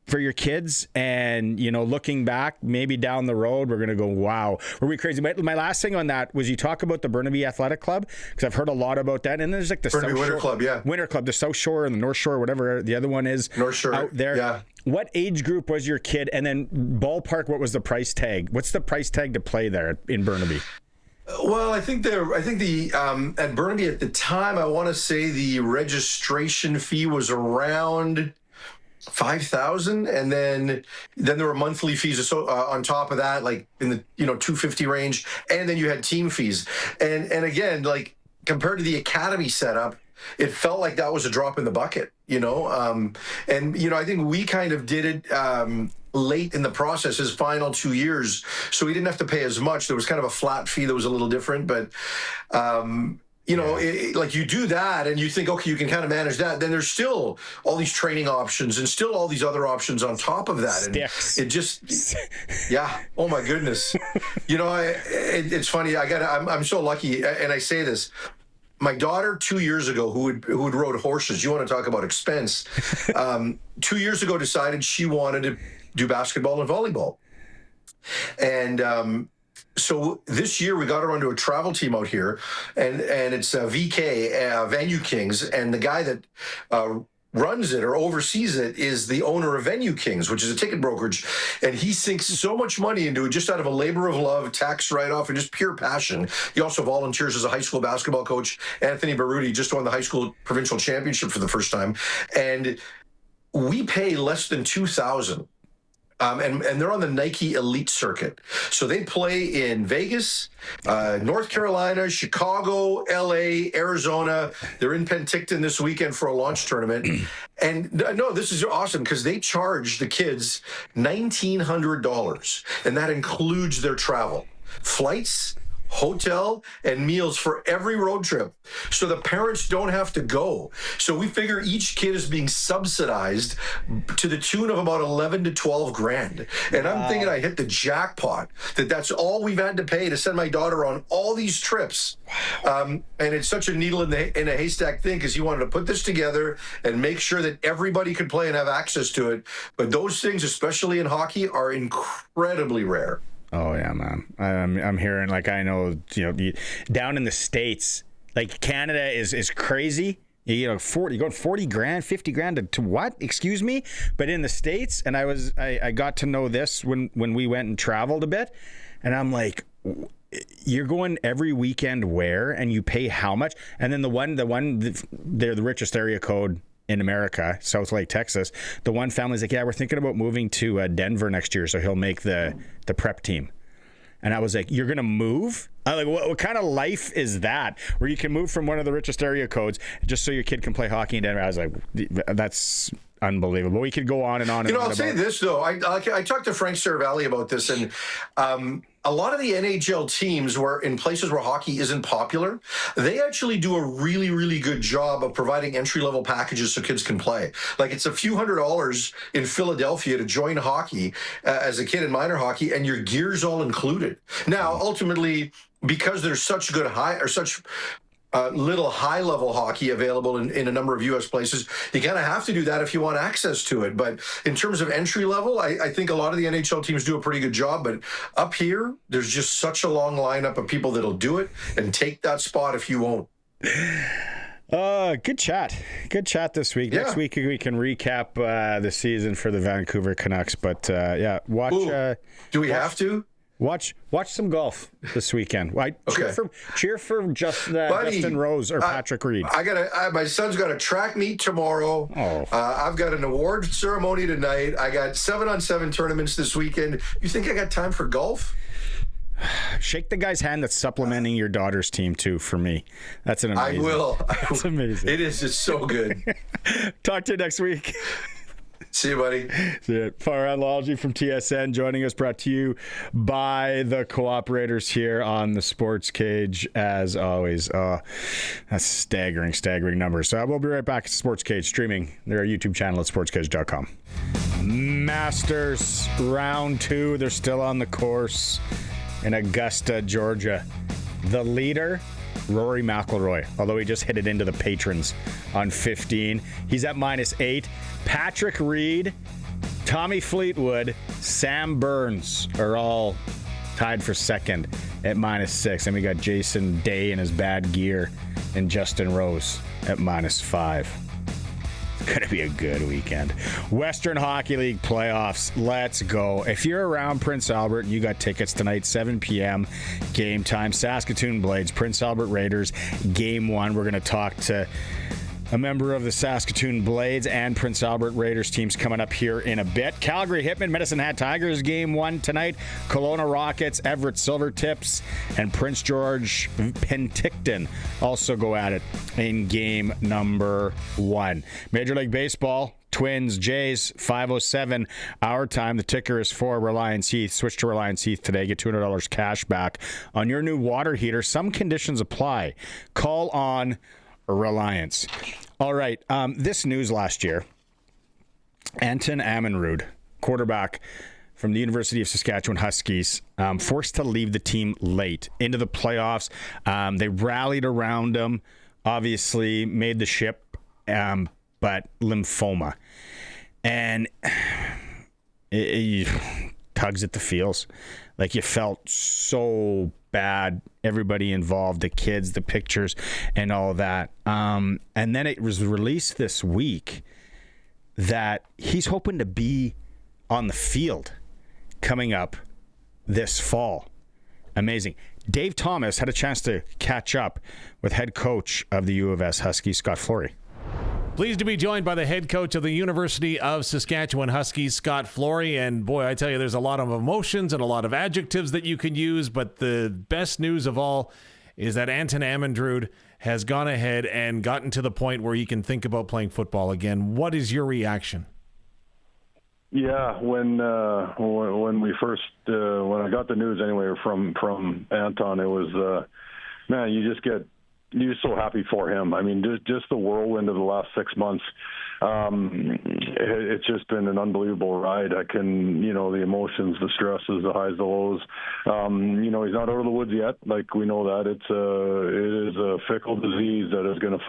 for your kids, and looking back, maybe down the road, we're gonna go, wow, were we crazy? My last thing on that was, you talk about the Burnaby Athletic Club, because I've heard a lot about that, and there's like the Burnaby South Winter Shore, Club, yeah, Winter Club, the South Shore and the North Shore, whatever the other one is, North Shore out there. Yeah. What age group was your kid? And then ballpark, what was the price tag? What's the price tag to play there in Burnaby? Well, I think the at Burnaby at the time, I want to say the registration fee was around $5,000, and then there were monthly fees on top of that, like in the $250 range, and then you had team fees, and again, like compared to the academy setup, it felt like that was a drop in the bucket, and I think we kind of did it late in the process, his final 2 years, so he didn't have to pay as much. There was kind of a flat fee that was a little different, but like you do that and you think, okay, you can kind of manage that. Then there's still all these training options and still all these other options on top of that. Sticks. And it just, yeah. Oh my goodness. It's funny. I'm so lucky. And I say this, my daughter 2 years ago, who had rode horses, you want to talk about expense, 2 years ago decided she wanted to do basketball and volleyball. And, so this year we got her onto a travel team out here, and it's VK, Venue Kings, and the guy that runs it or oversees it is the owner of Venue Kings, which is a ticket brokerage, and he sinks so much money into it just out of a labor of love, tax write-off, and just pure passion. He also volunteers as a high school basketball coach. Anthony Baruti just won the high school provincial championship for the first time, and we pay less than $2,000. And they're on the Nike Elite Circuit. So they play in Vegas, North Carolina, Chicago, LA, Arizona. They're in Penticton this weekend for a launch tournament. And no, this is awesome because they charge the kids $1,900, and that includes their travel, flights, hotel, and meals for every road trip, so the parents don't have to go. So we figure each kid is being subsidized to the tune of about 11 to 12 grand. And I'm thinking I hit the jackpot, that's all we've had to pay to send my daughter on all these trips. And it's such a needle in a haystack thing, because he wanted to put this together and make sure that everybody could play and have access to it. But those things, especially in hockey, are incredibly rare. Oh yeah, man. I'm hearing, like, I know, down in the States, like Canada is crazy. You're going 40 grand, 50 grand to what? Excuse me? But in the States, and I got to know this when we went and traveled a bit, and I'm like, you're going every weekend where, and you pay how much? And then they're the richest area code in America, South Lake, Texas. The one family's like, yeah, we're thinking about moving to Denver next year, so he'll make the prep team. And I was like, you're gonna move? I'm like, what kind of life is that, where you can move from one of the richest area codes just so your kid can play hockey in Denver? I was like, that's unbelievable. We could go on and on. I'll say this though. I talked to Frank Saravalli about this, and a lot of the NHL teams were in places where hockey isn't popular. They actually do a really, really good job of providing entry-level packages so kids can play. Like, it's a few $100s in Philadelphia to join hockey as a kid in minor hockey, and your gear's all included. Now, ultimately, because there's such good little high-level hockey available in a number of U.S. places, you kind of have to do that if you want access to it. But in terms of entry level, I think a lot of the NHL teams do a pretty good job. But up here, there's just such a long lineup of people that'll do it and take that spot if you won't. Good chat this week. Yeah. Next week we can recap the season for the Vancouver Canucks. But watch. Ooh, do we have to? Watch some golf this weekend. Cheer for Justin Rose or Patrick Reed. My son's got a track meet tomorrow. I've got an award ceremony tonight. I got 7-on-7 tournaments this weekend. You think I got time for golf? Shake the guy's hand that's supplementing your daughter's team too. For me, that's an amazing. I will. That's amazing. It is. It's so good. Talk to you next week. See you, buddy. See you. Farhan, Lalji from TSN joining us, brought to you by the cooperators here on the Sports Cage, as always. That's staggering numbers. So we'll be right back at Sports Cage streaming their YouTube channel at sportscage.com. Masters round 2. They're still on the course in Augusta, Georgia. The leader, Rory McIlroy, although he just hit it into the patrons on 15. He's at -8. Patrick Reed, Tommy Fleetwood, Sam Burns are all tied for second at -6. And we got Jason Day in his bad gear and Justin Rose at -5. It's going to be a good weekend. Western Hockey League playoffs. Let's go. If you're around Prince Albert, you got tickets tonight, 7 p.m. game time. Saskatoon Blades, Prince Albert Raiders, game 1. We're going to talk to a member of the Saskatoon Blades and Prince Albert Raiders teams coming up here in a bit. Calgary Hitmen, Medicine Hat Tigers, game 1 tonight. Kelowna Rockets, Everett Silvertips, and Prince George Penticton also go at it in game number 1. Major League Baseball, Twins, Jays, 5:07 our time. The ticker is for Reliance Heath. Switch to Reliance Heath today. Get $200 cash back on your new water heater. Some conditions apply. Call on Reliance. All right. This news last year, Anton Ammanrud, quarterback from the University of Saskatchewan Huskies, forced to leave the team late into the playoffs. They rallied around him, obviously made the ship, but lymphoma. And it tugs at the feels. Like, you felt so bad, everybody involved, the kids, the pictures, and all that. And then it was released this week that he's hoping to be on the field coming up this fall. Amazing. Dave Thomas had a chance to catch up with head coach of the U of S Huskies, Scott Flory. Pleased to be joined by the head coach of the University of Saskatchewan Huskies, Scott Flory. And boy, I tell you, there's a lot of emotions and a lot of adjectives that you can use. But the best news of all is that Anton Ammanrud has gone ahead and gotten to the point where he can think about playing football again. What is your reaction? Yeah, when we first when I got the news anyway from Anton, it was man, you're so happy for him. I mean, just the whirlwind of the last 6 months. It's just been an unbelievable ride. The emotions, the stresses, the highs, the lows. He's not out of the woods yet. Like, we know that it is a fickle disease that is going to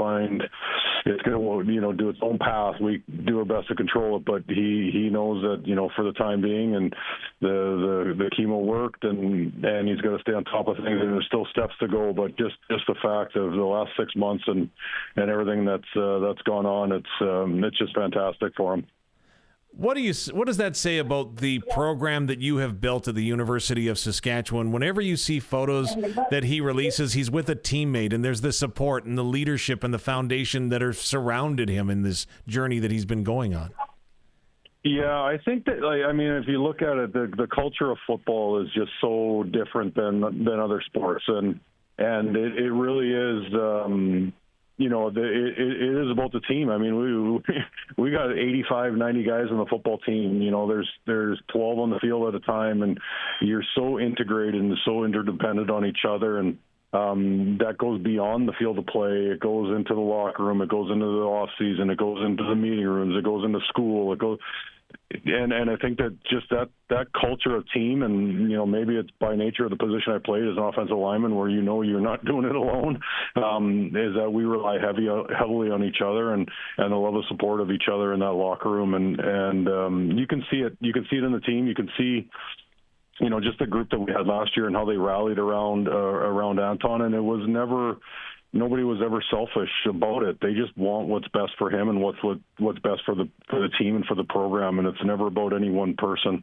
it's going to, do its own path. We do our best to control it, but he knows that, for the time being, and the chemo worked, and he's going to stay on top of things, and there's still steps to go. But just the fact of the last 6 months and everything that's gone on, it's just fantastic for him. What does that say about the program that you have built at the University of Saskatchewan? Whenever you see photos that he releases, he's with a teammate, and there's the support and the leadership and the foundation that are surrounded him in this journey that he's been going on. Yeah, I think that, if you look at it, the culture of football is just so different than other sports, and it really is. It is about the team. I mean, we got 85, 90 guys on the football team. There's 12 on the field at a time, and you're so integrated and so interdependent on each other. And that goes beyond the field of play. It goes into the locker room. It goes into the off season. It goes into the meeting rooms. It goes into school. It goes. And I think that just that culture of team, and maybe it's by nature of the position I played as an offensive lineman, where you're not doing it alone, is that we rely heavily on each other and the love and support of each other in that locker room, and you can see it. You can see it in the team. You can see, just the group that we had last year and how they rallied around Anton, and it was never. Nobody was ever selfish about it. They just want what's best for him and what's best for the team and for the program. And it's never about any one person.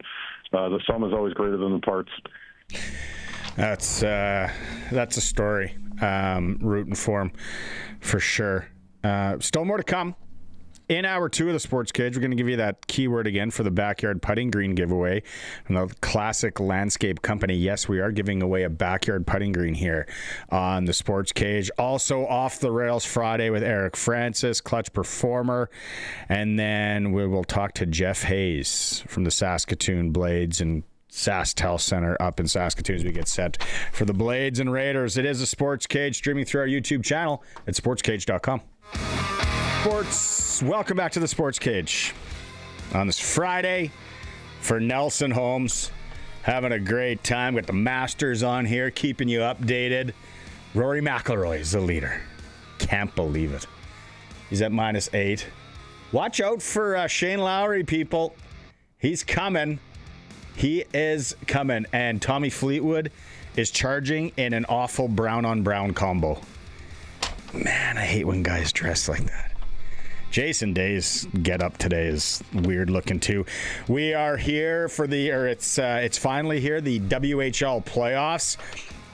The sum is always greater than the parts. That's a story. Rooting for him for sure. Still more to come. In hour 2 of the Sports Cage, we're going to give you that keyword again for the backyard putting green giveaway from the Classic Landscape Company. Yes, we are giving away a backyard putting green here on the Sports Cage. Also, Off the Rails Friday with Eric Francis, clutch performer. And then we will talk to Jeff Hayes from the Saskatoon Blades and SaskTel Center up in Saskatoon as we get set for the Blades and Raiders. It is a Sports Cage, streaming through our YouTube channel at sportscage.com. Sports, welcome back to the Sports Cage on this Friday for Nelson Holmes. Having a great time. Got the Masters on here, keeping you updated Rory McIlroy is the leader. Can't believe it. He's at -8. Watch out for Shane Lowry, people. He's coming. He is coming. And Tommy Fleetwood is charging in an awful brown-on-brown combo. Man, I hate when guys dress like that. Jason Day's get up today is weird looking too. We are here for it's finally here, the WHL playoffs.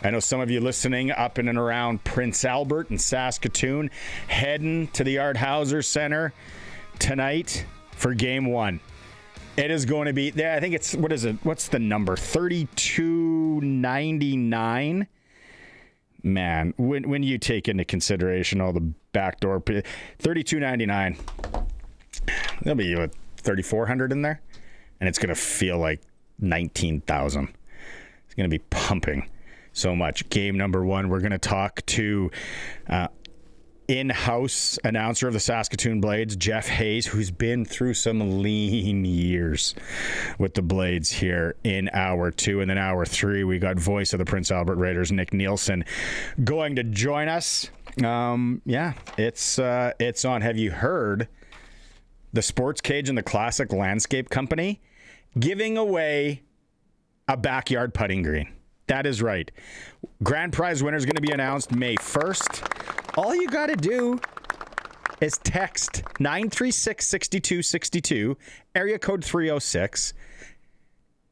I know some of you listening up in and around Prince Albert and Saskatoon heading to the Art Hauser Center tonight for game 1. It is going to be there. I think it's, what is it? What's the number? 32.99. Man, when you take into consideration all the backdoor, $32.99, there'll be 3,400 in there, and it's gonna feel like 19,000. It's gonna be pumping so much. Game number 1, we're gonna talk to in-house announcer of the Saskatoon Blades, Jeff Hayes, who's been through some lean years with the Blades here in hour 2. And then hour 3, we got voice of the Prince Albert Raiders, Nick Nielsen, going to join us. It's on. Have you heard the SportsCage and the Classic Landscape Company giving away a backyard putting green? That is right. Grand prize winner is going to be announced May 1st. All you got to do is text 936-6262, area code 306,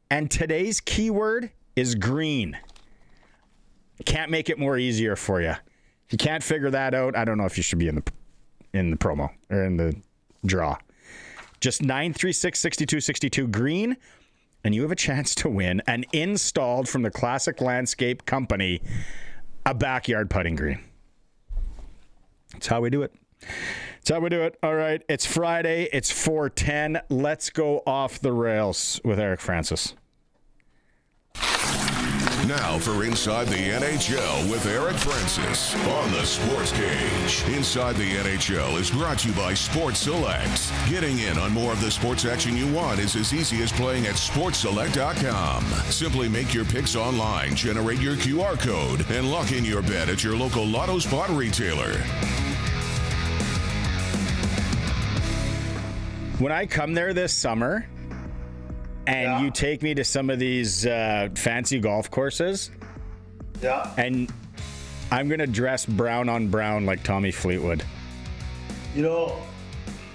and today's keyword is green. Can't make it more easier for you. If you can't figure that out, I don't know if you should be in the promo or in the draw. Just 936-6262 green, and you have a chance to win an installed from the Classic Landscape Company a backyard putting green. That's how we do it. That's how we do it. All right. It's Friday. It's 4:10. Let's go off the rails with Eric Francis. Now for Inside the NHL with Eric Francis on the Sports Cage. Inside the NHL is brought to you by Sports Select. Getting in on more of the sports action you want is as easy as playing at sportselect.com. Simply make your picks online, generate your QR code, and lock in your bet at your local Lotto Spot retailer. When I come there this summer, and you take me to some of these fancy golf courses. Yeah. And I'm going to dress brown on brown like Tommy Fleetwood. You know,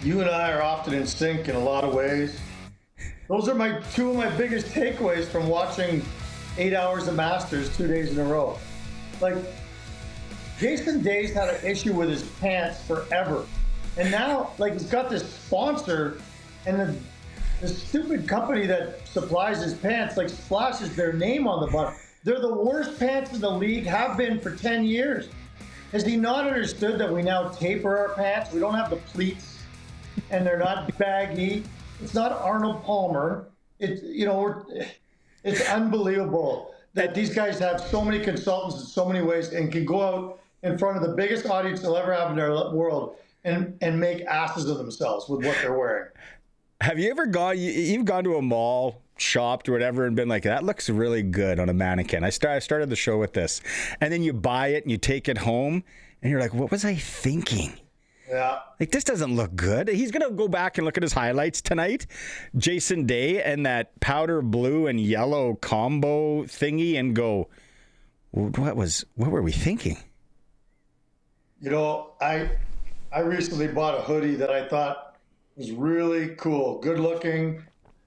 you and I are often in sync in a lot of ways. Those are two of my biggest takeaways from watching 8 hours of Masters 2 days in a row. Like, Jason Day's had an issue with his pants forever. And now, like, he's got this sponsor, and the stupid company that supplies his pants, like, splashes their name on the bottom. They're the worst pants in the league, have been for 10 years. Has he not understood that we now taper our pants? We don't have the pleats, and they're not baggy. It's not Arnold Palmer. It's unbelievable that these guys have so many consultants in so many ways and can go out in front of the biggest audience they'll ever have in their world and make asses of themselves with what they're wearing. Have you ever you've gone to a mall, shopped or whatever, and been like, that looks really good on a mannequin? I started the show with this. And then you buy it and you take it home and you're like, what was I thinking? Yeah. Like, this doesn't look good. He's going to go back and look at his highlights tonight. Jason Day and that powder blue and yellow combo thingy and go, what were we thinking? You know, I recently bought a hoodie that I thought was really cool, good looking.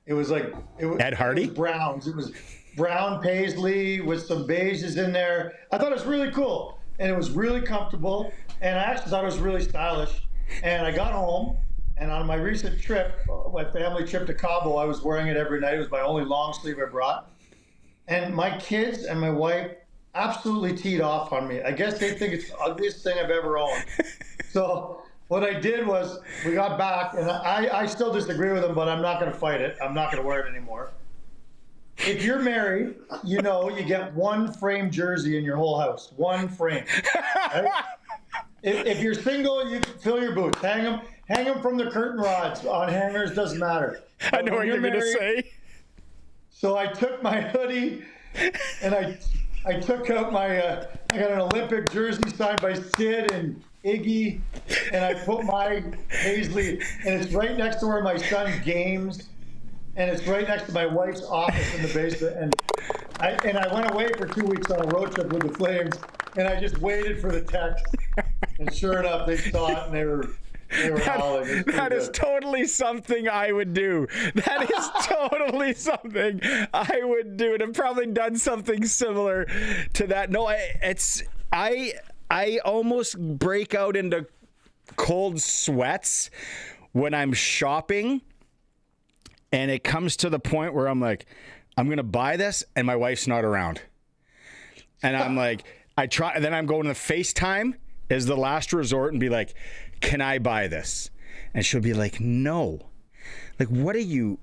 It was like Ed Hardy? It was browns. It was brown paisley with some beiges in there. I thought it was really cool, and it was really comfortable, and I actually thought it was really stylish. And I got home, and on my recent trip, my family trip to Cabo, I was wearing it every night. It was my only long sleeve I brought. And my kids and my wife absolutely teed off on me. I guess they think it's the ugliest thing I've ever owned. So what I did was, we got back, and I still disagree with them, but I'm not going to fight it. I'm not going to wear it anymore. If you're married, you know you get one frame jersey in your whole house. One frame. Right? If you're single, you can fill your boots. Hang them from the curtain rods on hangers. Doesn't matter. But I know what you're going to say. So I took my hoodie and I I took out my, I got an Olympic jersey signed by Sid and Iggy, and I put my Paisley, and it's right next to where my son games, and it's right next to my wife's office in the basement. And I went away for 2 weeks on a road trip with the Flames, and I just waited for the text, and sure enough, they saw it, and they were howling. That is totally something I would do. That is totally something I would do, and I've probably done something similar to that. No, I almost break out into cold sweats when I'm shopping, and it comes to the point where I'm like, I'm gonna buy this, and my wife's not around, and I'm like, and then I'm going to FaceTime as the last resort and be like, can I buy this? And she'll be like, no. Like, what are you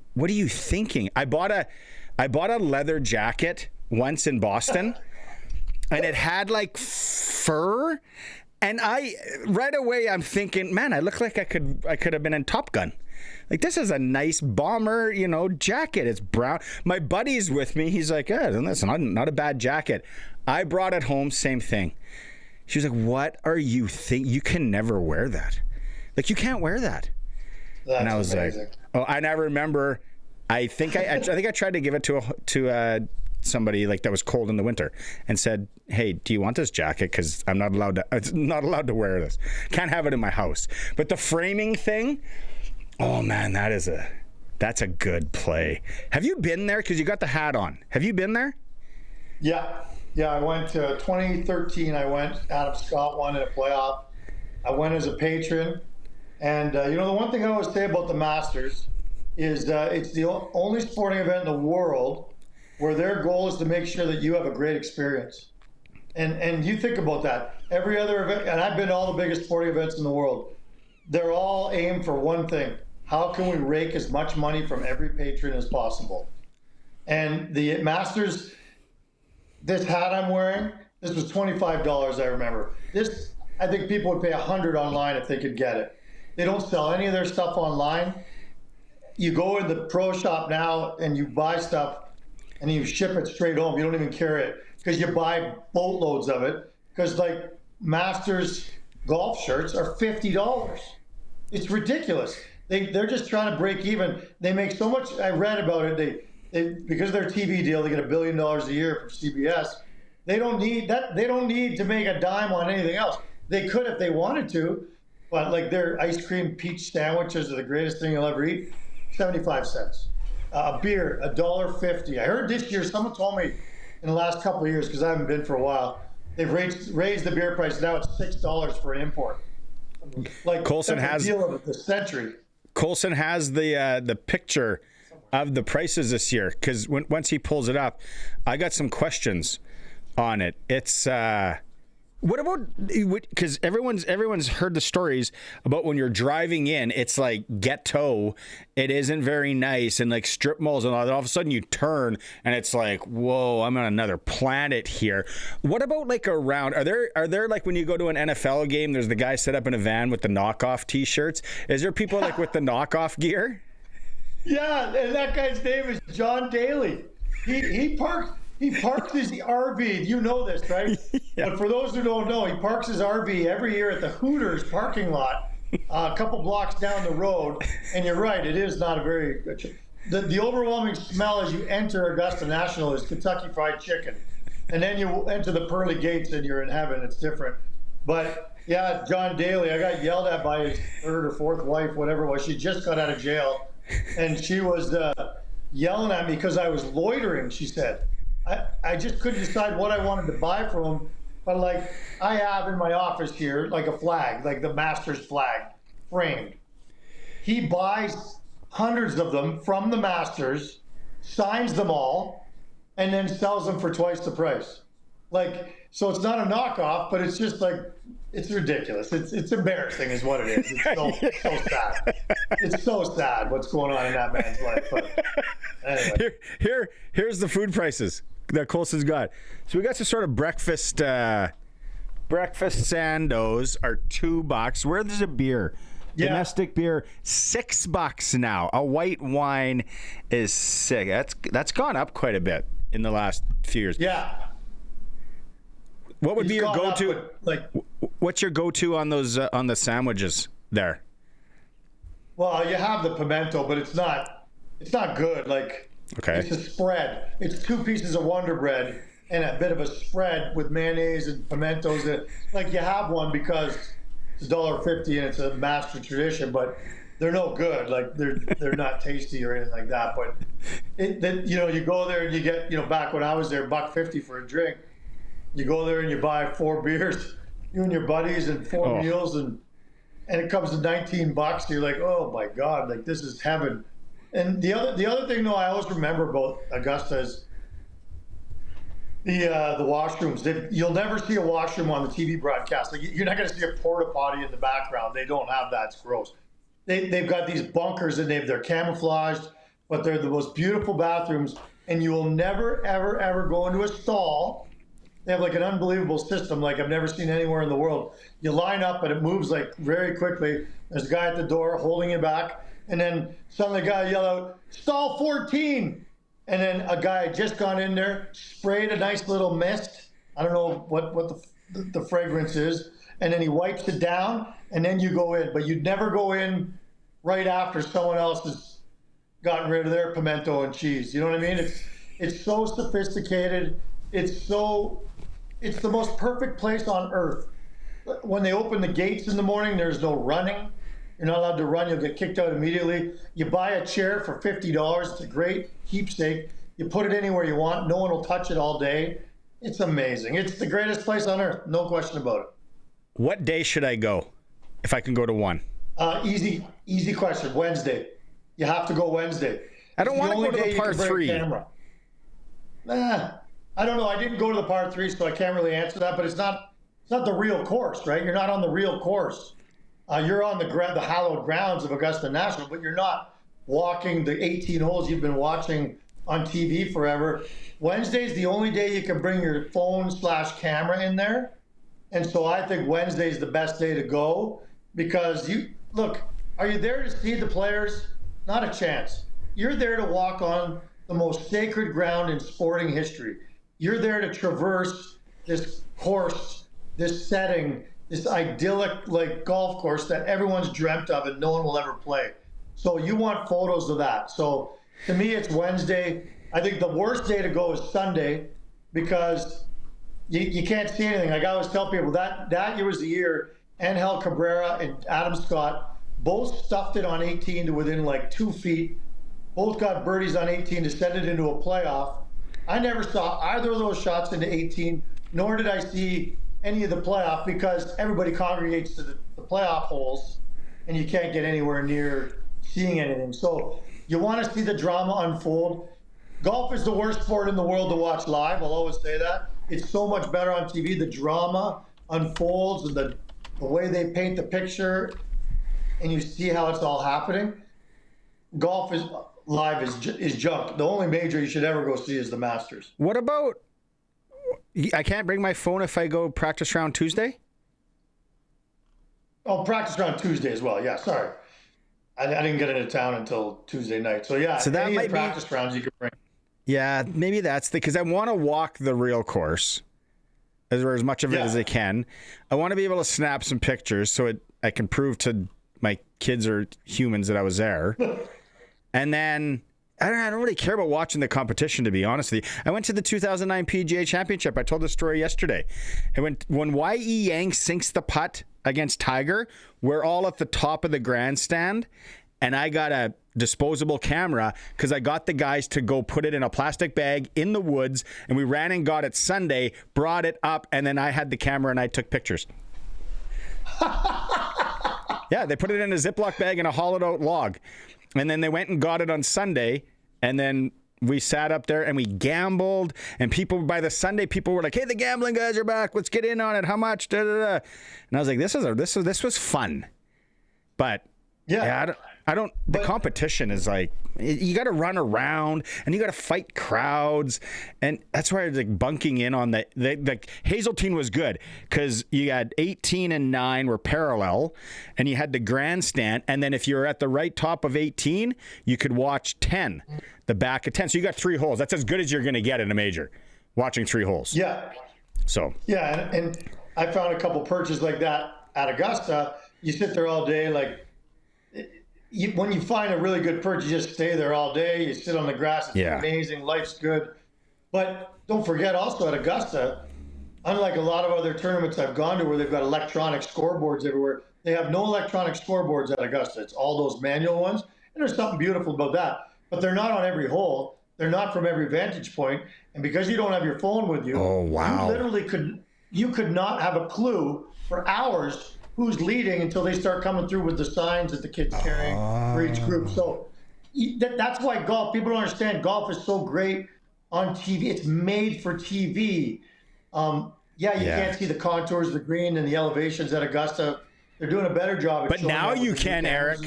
thinking? I bought a leather jacket once in Boston, and it had like fur, and right away I'm thinking, man, I look like I could have been in Top Gun. Like, this is a nice bomber, jacket. It's brown. My buddy's with me. He's like, yeah, that's not a bad jacket. I brought it home, same thing. She was like, what are you thinking? You can never wear that. Like, you can't wear that. That's and I was amazing. like, oh, and I remember, I think I tried to give it to somebody like that was cold in the winter and said, hey, do you want this jacket? Because I'm not allowed to wear this. Can't have it in my house. But the framing thing, oh man, that's a good play. Have you been there? Because you got the hat on. Have you been there? Yeah, I went to 2013. I went. Adam Scott won in a playoff. I went as a patron. And, the one thing I always say about the Masters is it's the only sporting event in the world where their goal is to make sure that you have a great experience. And you think about that. Every other event, and I've been to all the biggest sporting events in the world, they're all aimed for one thing. How can we rake as much money from every patron as possible? And the Masters, this hat I'm wearing, this was $25, I remember. This, I think people would pay $100 online if they could get it. They don't sell any of their stuff online. You go in the pro shop now and you buy stuff and you ship it straight home. You don't even carry it because you buy boatloads of it. Because like Masters golf shirts are $50. It's ridiculous. They're just trying to break even. They make so much. I read about it. They because of their TV deal, they get $1 billion a year from CBS. They don't need that. They don't need to make a dime on anything else. They could if they wanted to, but like their ice cream peach sandwiches are the greatest thing you'll ever eat. 75 cents. A beer, $1.50. I heard this year, someone told me in the last couple of years, because I haven't been for a while, they've raised the beer price. Now it's $6 for an import. Like Colson has the deal of the century. Colson has the picture of the prices this year, because once he pulls it up, I got some questions on it. It's what about, because everyone's heard the stories about when you're driving in, it's like ghetto, it isn't very nice, and like strip malls and all that. All of a sudden you turn and it's like, whoa, I'm on another planet here. What about like around? Are there like when you go to an NFL game, there's the guy set up in a van with the knockoff T-shirts? Is there people like with the knockoff gear? Yeah, and that guy's name is John Daly. He parks his RV. You know this, right? Yeah. But for those who don't know, he parks his RV every year at the Hooters parking lot, a couple blocks down the road. And you're right, it is not a very the overwhelming smell as you enter Augusta National is Kentucky Fried Chicken, and then you enter the pearly gates and you're in heaven. It's different. But yeah, John Daly, I got yelled at by his third or fourth wife, whatever it was. She just got out of jail, and she was yelling at me because I was loitering. She said. I just couldn't decide what I wanted to buy from him, but like I have in my office here, like a flag, like the Masters flag, framed. He buys hundreds of them from the Masters, signs them all, and then sells them for twice the price. Like, so it's not a knockoff, but it's just like, it's ridiculous. It's embarrassing is what it is. It's so sad. It's so sad what's going on in that man's life. But anyway. Here's the food prices that Colson's got. So we got some sort of breakfast sandos are $2. Where's the beer? Yeah. Domestic beer, $6 now. A white wine is $6. That's gone up quite a bit in the last few years. Yeah. What would be your gone up go-to? with, like, What's your go-to on those on the sandwiches there? well, you have the pimento, but it's not good. Like, Okay. it's a spread. It's 2 pieces of Wonder Bread and a bit of a spread with mayonnaise and pimentos. Like, you have one because it's $1.50 and it's a master tradition, but they're no good. Like, they're not tasty or anything like that. But you go there and you get, back when I was there, $1.50 for a drink. You go there and you buy 4 beers, you and your buddies, and 4 meals, and it comes to $19. You're like, oh my God, like, this is heaven. And the other thing, though, I always remember about Augusta is the washrooms. You'll never see a washroom on the TV broadcast. Like, you're not going to see a porta potty in the background. They don't have that. It's gross. They've got these bunkers and they're camouflaged, but they're the most beautiful bathrooms. And you will never, ever, ever go into a stall. They have like an unbelievable system, like I've never seen anywhere in the world. You line up and it moves like very quickly. There's a guy at the door holding you back, and then suddenly a guy yell out, "Stall 14!" And then a guy had just gone in there, sprayed a nice little mist. I don't know what the fragrance is, and then he wipes it down, and then you go in. But you'd never go in right after someone else has gotten rid of their pimento and cheese. You know what I mean? It's so sophisticated. It's the most perfect place on earth. When they open the gates in the morning, there's no running. You're not allowed to run. You'll get kicked out immediately. You buy a chair for $50. It's a great keepsake. You put it anywhere you want. No one will touch it all day. It's amazing. It's the greatest place on earth. No question about it. What day should I go if I can go to one? Easy question. Wednesday. You have to go Wednesday. I don't want to go to the par 3. I don't know. I didn't go to the par 3, so I can't really answer that. But it's not the real course, right? You're not on the real course. You're on the hallowed grounds of Augusta National, but you're not walking the 18 holes you've been watching on TV forever. Wednesday's the only day you can bring your phone/camera in there, and so I think Wednesday's the best day to go because are you there to see the players? Not a chance. You're there to walk on the most sacred ground in sporting history. You're there to traverse this course, this setting, this idyllic like golf course that everyone's dreamt of and no one will ever play. So you want photos of that. So to me, it's Wednesday. I think the worst day to go is Sunday because you can't see anything. Like I always tell people, that year was the year Angel Cabrera and Adam Scott both stuffed it on 18 to within like 2 feet. Both got birdies on 18 to send it into a playoff. I never saw either of those shots into 18, nor did I see any of the playoff because everybody congregates to the playoff holes and you can't get anywhere near seeing anything. So you want to see the drama unfold. Golf is the worst sport in the world to watch live. I'll always say that. It's so much better on TV. The drama unfolds and the way they paint the picture and you see how it's all happening. Golf is live is junk. The only major you should ever go see is the Masters. What about, I can't bring my phone if I go practice round Tuesday? Oh, practice round Tuesday as well. Yeah, sorry. I didn't get into town until Tuesday night. So yeah, so that any might of the practice rounds you can bring. Yeah, maybe that's because I want to walk the real course as much of it as I can. I want to be able to snap some pictures so I can prove to my kids or humans that I was there. And then I don't really care about watching the competition, to be honest with you. I went to the 2009 PGA Championship. I told the story yesterday. And when Y.E. Yang sinks the putt against Tiger, we're all at the top of the grandstand, and I got a disposable camera because I got the guys to go put it in a plastic bag in the woods, and we ran and got it Sunday, brought it up, and then I had the camera and I took pictures. Yeah, they put it in a Ziploc bag and a hollowed out log. And then they went and got it on Sunday, and then we sat up there and we gambled, and by the Sunday, people were like, "Hey, the gambling guys are back. Let's get in on it. How much?" Da, da, da. And I was like, this was fun. But yeah, I don't. The competition is like you got to run around and you got to fight crowds, and that's why I was like bunking in on the Hazeltine was good because you had 18 and 9 were parallel, and you had the grandstand, and then if you were at the right top of 18, you could watch 10, the back of 10. So you got 3 holes. That's as good as you're going to get in a major, watching 3 holes. Yeah. So Yeah, and I found a couple perches like that at Augusta. You sit there all day, like when you find a really good perch, you just stay there all day. You sit on the grass. It's amazing. Life's good. But don't forget also at Augusta, unlike a lot of other tournaments I've gone to where they've got electronic scoreboards everywhere, they have no electronic scoreboards at Augusta. It's all those manual ones. And there's something beautiful about that. But they're not on every hole. They're not from every vantage point. And because you don't have your phone with you, you literally could not have a clue for hours who's leading until they start coming through with the signs that the kid's carrying for each group. So that's why golf, people don't understand, golf is so great on TV. It's made for TV. You can't see the contours of the green and the elevations at Augusta. They're doing a better job. But now you can, Eric.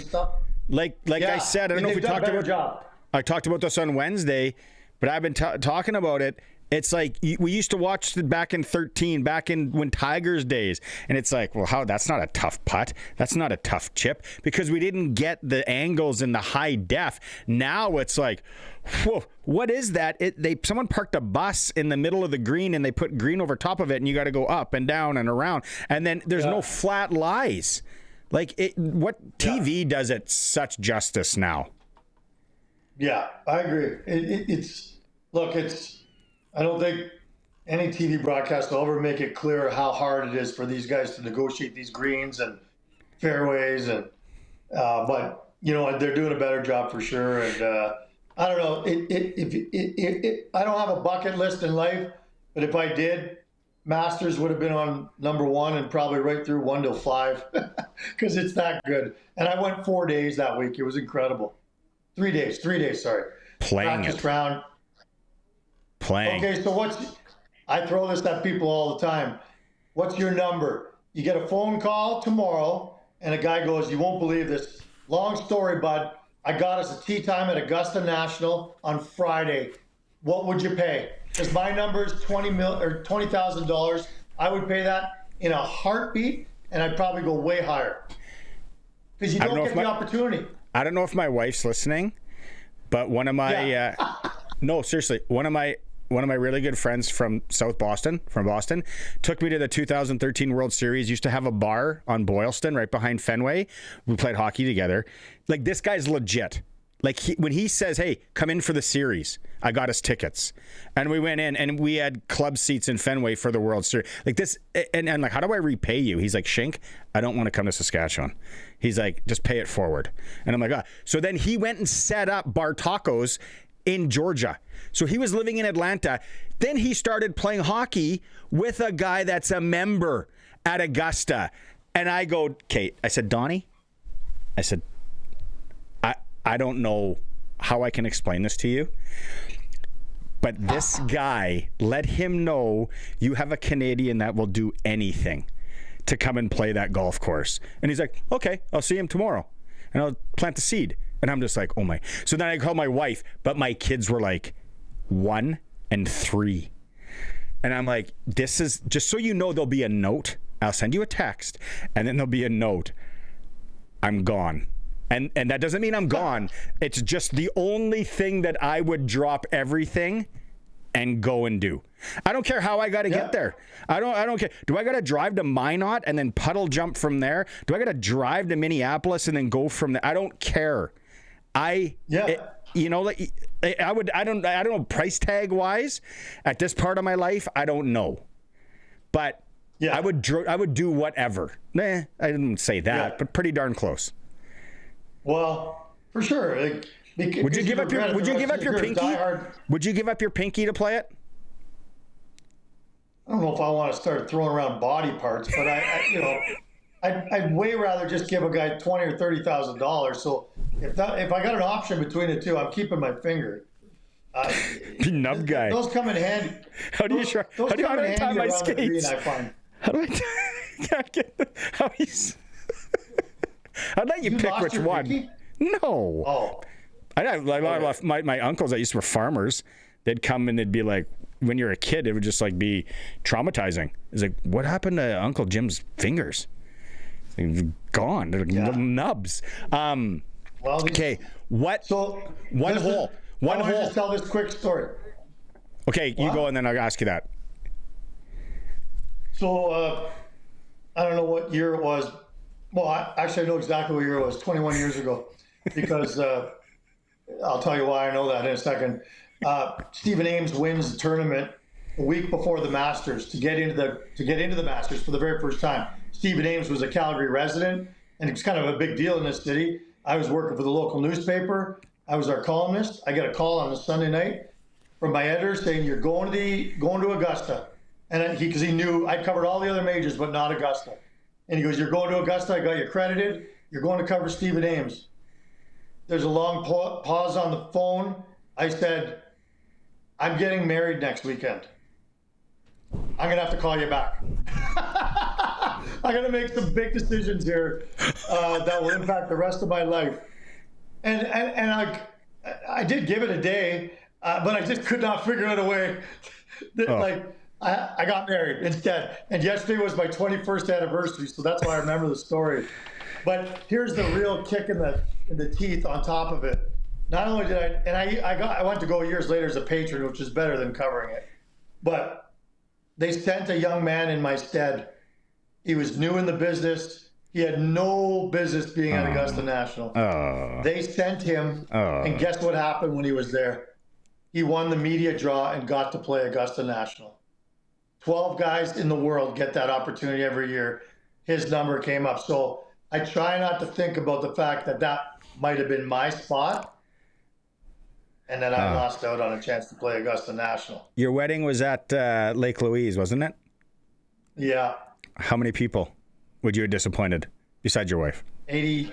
Like I said, I don't know if we talked about. I talked about this on Wednesday, but I've been talking about it. It's like we used to watch it back in 13, back in when Tigers days. And it's like, well, that's not a tough putt. That's not a tough chip because we didn't get the angles in the high def. Now it's like, whoa, what is that? Someone parked a bus in the middle of the green and they put green over top of it and you got to go up and down and around. And then there's no flat lies. Like what TV does it such justice now? Yeah, I agree. I don't think any TV broadcast will ever make it clear how hard it is for these guys to negotiate these greens and fairways, and but they're doing a better job for sure. And I don't know. I don't have a bucket list in life, but if I did, Masters would have been on number 1 and probably right through 1 till 5 because it's that good. And I went 4 days that week. It was incredible. 3 days. Sorry. Playing practice it. Round. Playing. Okay, so I throw this at people all the time. What's your number? You get a phone call tomorrow, and a guy goes, you won't believe this. Long story, bud. I got us a tee time at Augusta National on Friday. What would you pay? Because my number is $20,000. I would pay that in a heartbeat, and I'd probably go way higher. Because you don't get the opportunity. I don't know if my wife's listening, but one of my no, seriously, one of my really good friends from Boston, took me to the 2013 World Series. Used to have a bar on Boylston right behind Fenway. We played hockey together. Like, this guy's legit. Like, when he says, hey, come in for the series, I got us tickets. And we went in and we had club seats in Fenway for the World Series. Like this, and I'm like, how do I repay you? He's like, Shink, I don't want to come to Saskatchewan. He's like, just pay it forward. And I'm like, ah. So then he went and set up Bar Tacos in Georgia. So he was living in Atlanta. Then he started playing hockey with a guy that's a member at Augusta. And I go, Kate, I said, Donnie, I said, I don't know how I can explain this to you, but this guy, let him know you have a Canadian that will do anything to come and play that golf course. And he's like, okay, I'll see him tomorrow and I'll plant the seed. And I'm just like, oh my. So then I called my wife, but my kids were like 1 and 3. And I'm like, this is, just so you know, there'll be a note. I'll send you a text and then there'll be a note. I'm gone. And that doesn't mean I'm gone. It's just the only thing that I would drop everything and go and do. I don't care how I got to get there. I don't care. Do I got to drive to Minot and then puddle jump from there? Do I got to drive to Minneapolis and then go from there? I don't care. I don't know, price tag wise at this part of my life, I don't know. But I would do whatever. I didn't say that, but pretty darn close. Well, for sure. Would you give up your pinky? Would you give up your pinky to play it? I don't know if I want to start throwing around body parts, but I'd way rather just give a guy $20,000 or $30,000. So if I got an option between the two, I'm keeping my finger. Nub guy. Those come in handy. How do I tie my skates? How do I? I'd let you pick which one. Pinky? No. Oh. I left my uncles that used to be farmers. They'd come and they'd be like, when you're a kid, it would just like be traumatizing. It's like, what happened to Uncle Jim's fingers? They're gone. They're like little nubs. Okay. One hole. I want to just tell this quick story. Okay, you go and then I'll ask you that. So I don't know what year it was. Well, actually, I know exactly what year it was, 21 years ago, because I'll tell you why I know that in a second. Stephen Ames wins the tournament a week before the Masters to get into the Masters for the very first time. Stephen Ames was a Calgary resident, and it's kind of a big deal in this city. I was working for the local newspaper. I was our columnist. I got a call on a Sunday night from my editor saying, "You're going to Augusta," and because he knew I'd covered all the other majors but not Augusta. And he goes, "You're going to Augusta. I got you credited. You're going to cover Stephen Ames." There's a long pause on the phone. I said, "I'm getting married next weekend. I'm going to have to call you back. I'm going to make some big decisions here that will impact the rest of my life." And I did give it a day, but I just could not figure out a way that, I got married instead. And yesterday was my 21st anniversary, so that's why I remember the story. But here's the real kick in the teeth on top of it. Not only did I went to go years later as a patron, which is better than covering it, but they sent a young man in my stead. He was new in the business. He had no business being at Augusta National. They sent him, and guess what happened when he was there? He won the media draw and got to play Augusta National. 12 guys in the world get that opportunity every year. His number came up. So I try not to think about the fact that might have been my spot, and then I lost out on a chance to play Augusta National. Your wedding was at Lake Louise, wasn't it? Yeah. How many people would you have disappointed besides your wife? 80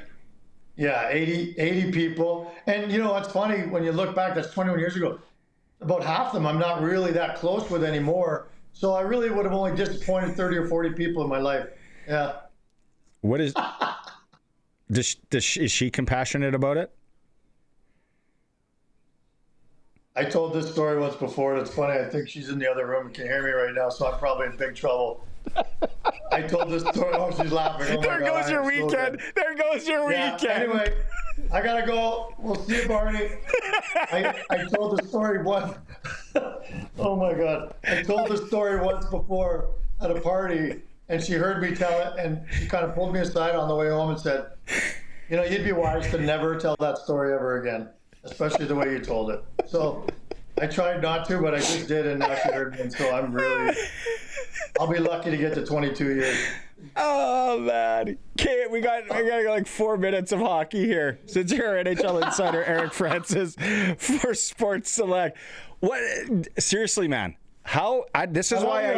people. And you know, it's funny when you look back, that's 21 years ago. About half of them I'm not really that close with anymore. So I really would have only disappointed 30 or 40 people in my life. Yeah. What is, is she compassionate about it? I told this story once before, and it's funny. I think she's in the other room and can hear me right now, so I'm probably in big trouble. I told this story. Oh, she's laughing. Oh, there goes your weekend. There goes your weekend. Anyway, I gotta go. We'll see you, Barney. I told the story once. Oh my God! I told the story once before at a party, and she heard me tell it, and she kind of pulled me aside on the way home and said, "You know, you'd be wise to never tell that story ever again, especially the way you told it." So I tried not to, but I just did, and now she heard me, and so I'll be lucky to get to 22 years. Oh man. Okay, we got like 4 minutes of hockey here. Since you're NHL insider Eric Francis for Sports Select. What seriously, man? This is why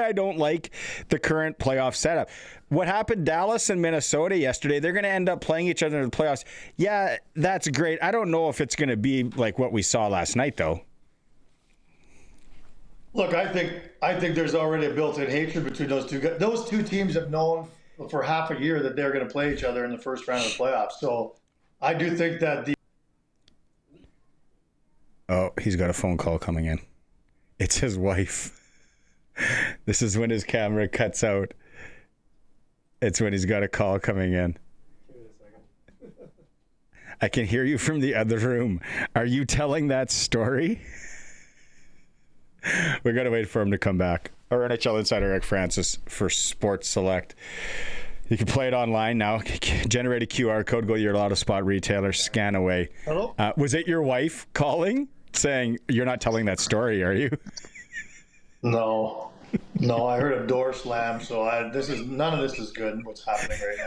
I don't like the current playoff setup. What happened Dallas and Minnesota yesterday, they're going to end up playing each other in the playoffs. Yeah, that's great. I don't know if it's going to be like what we saw last night though. Look, I think there's already a built-in hatred between those two guys. Those two teams have known for half a year that they're going to play each other in the first round of the playoffs. So I do think that Oh, he's got a phone call coming in. It's his wife. This is when his camera cuts out. It's when he's got a call coming in. I can hear you from the other room. Are you telling that story? We got to wait for him to come back. Our NHL insider Eric Francis for Sports Select. You can play it online now. Generate a QR code, go to your Lotto Spot retailer, scan away. Hello? Was it your wife calling, saying, "You're not telling that story, are you?" No, I heard a door slam, so none of this is good. What's happening right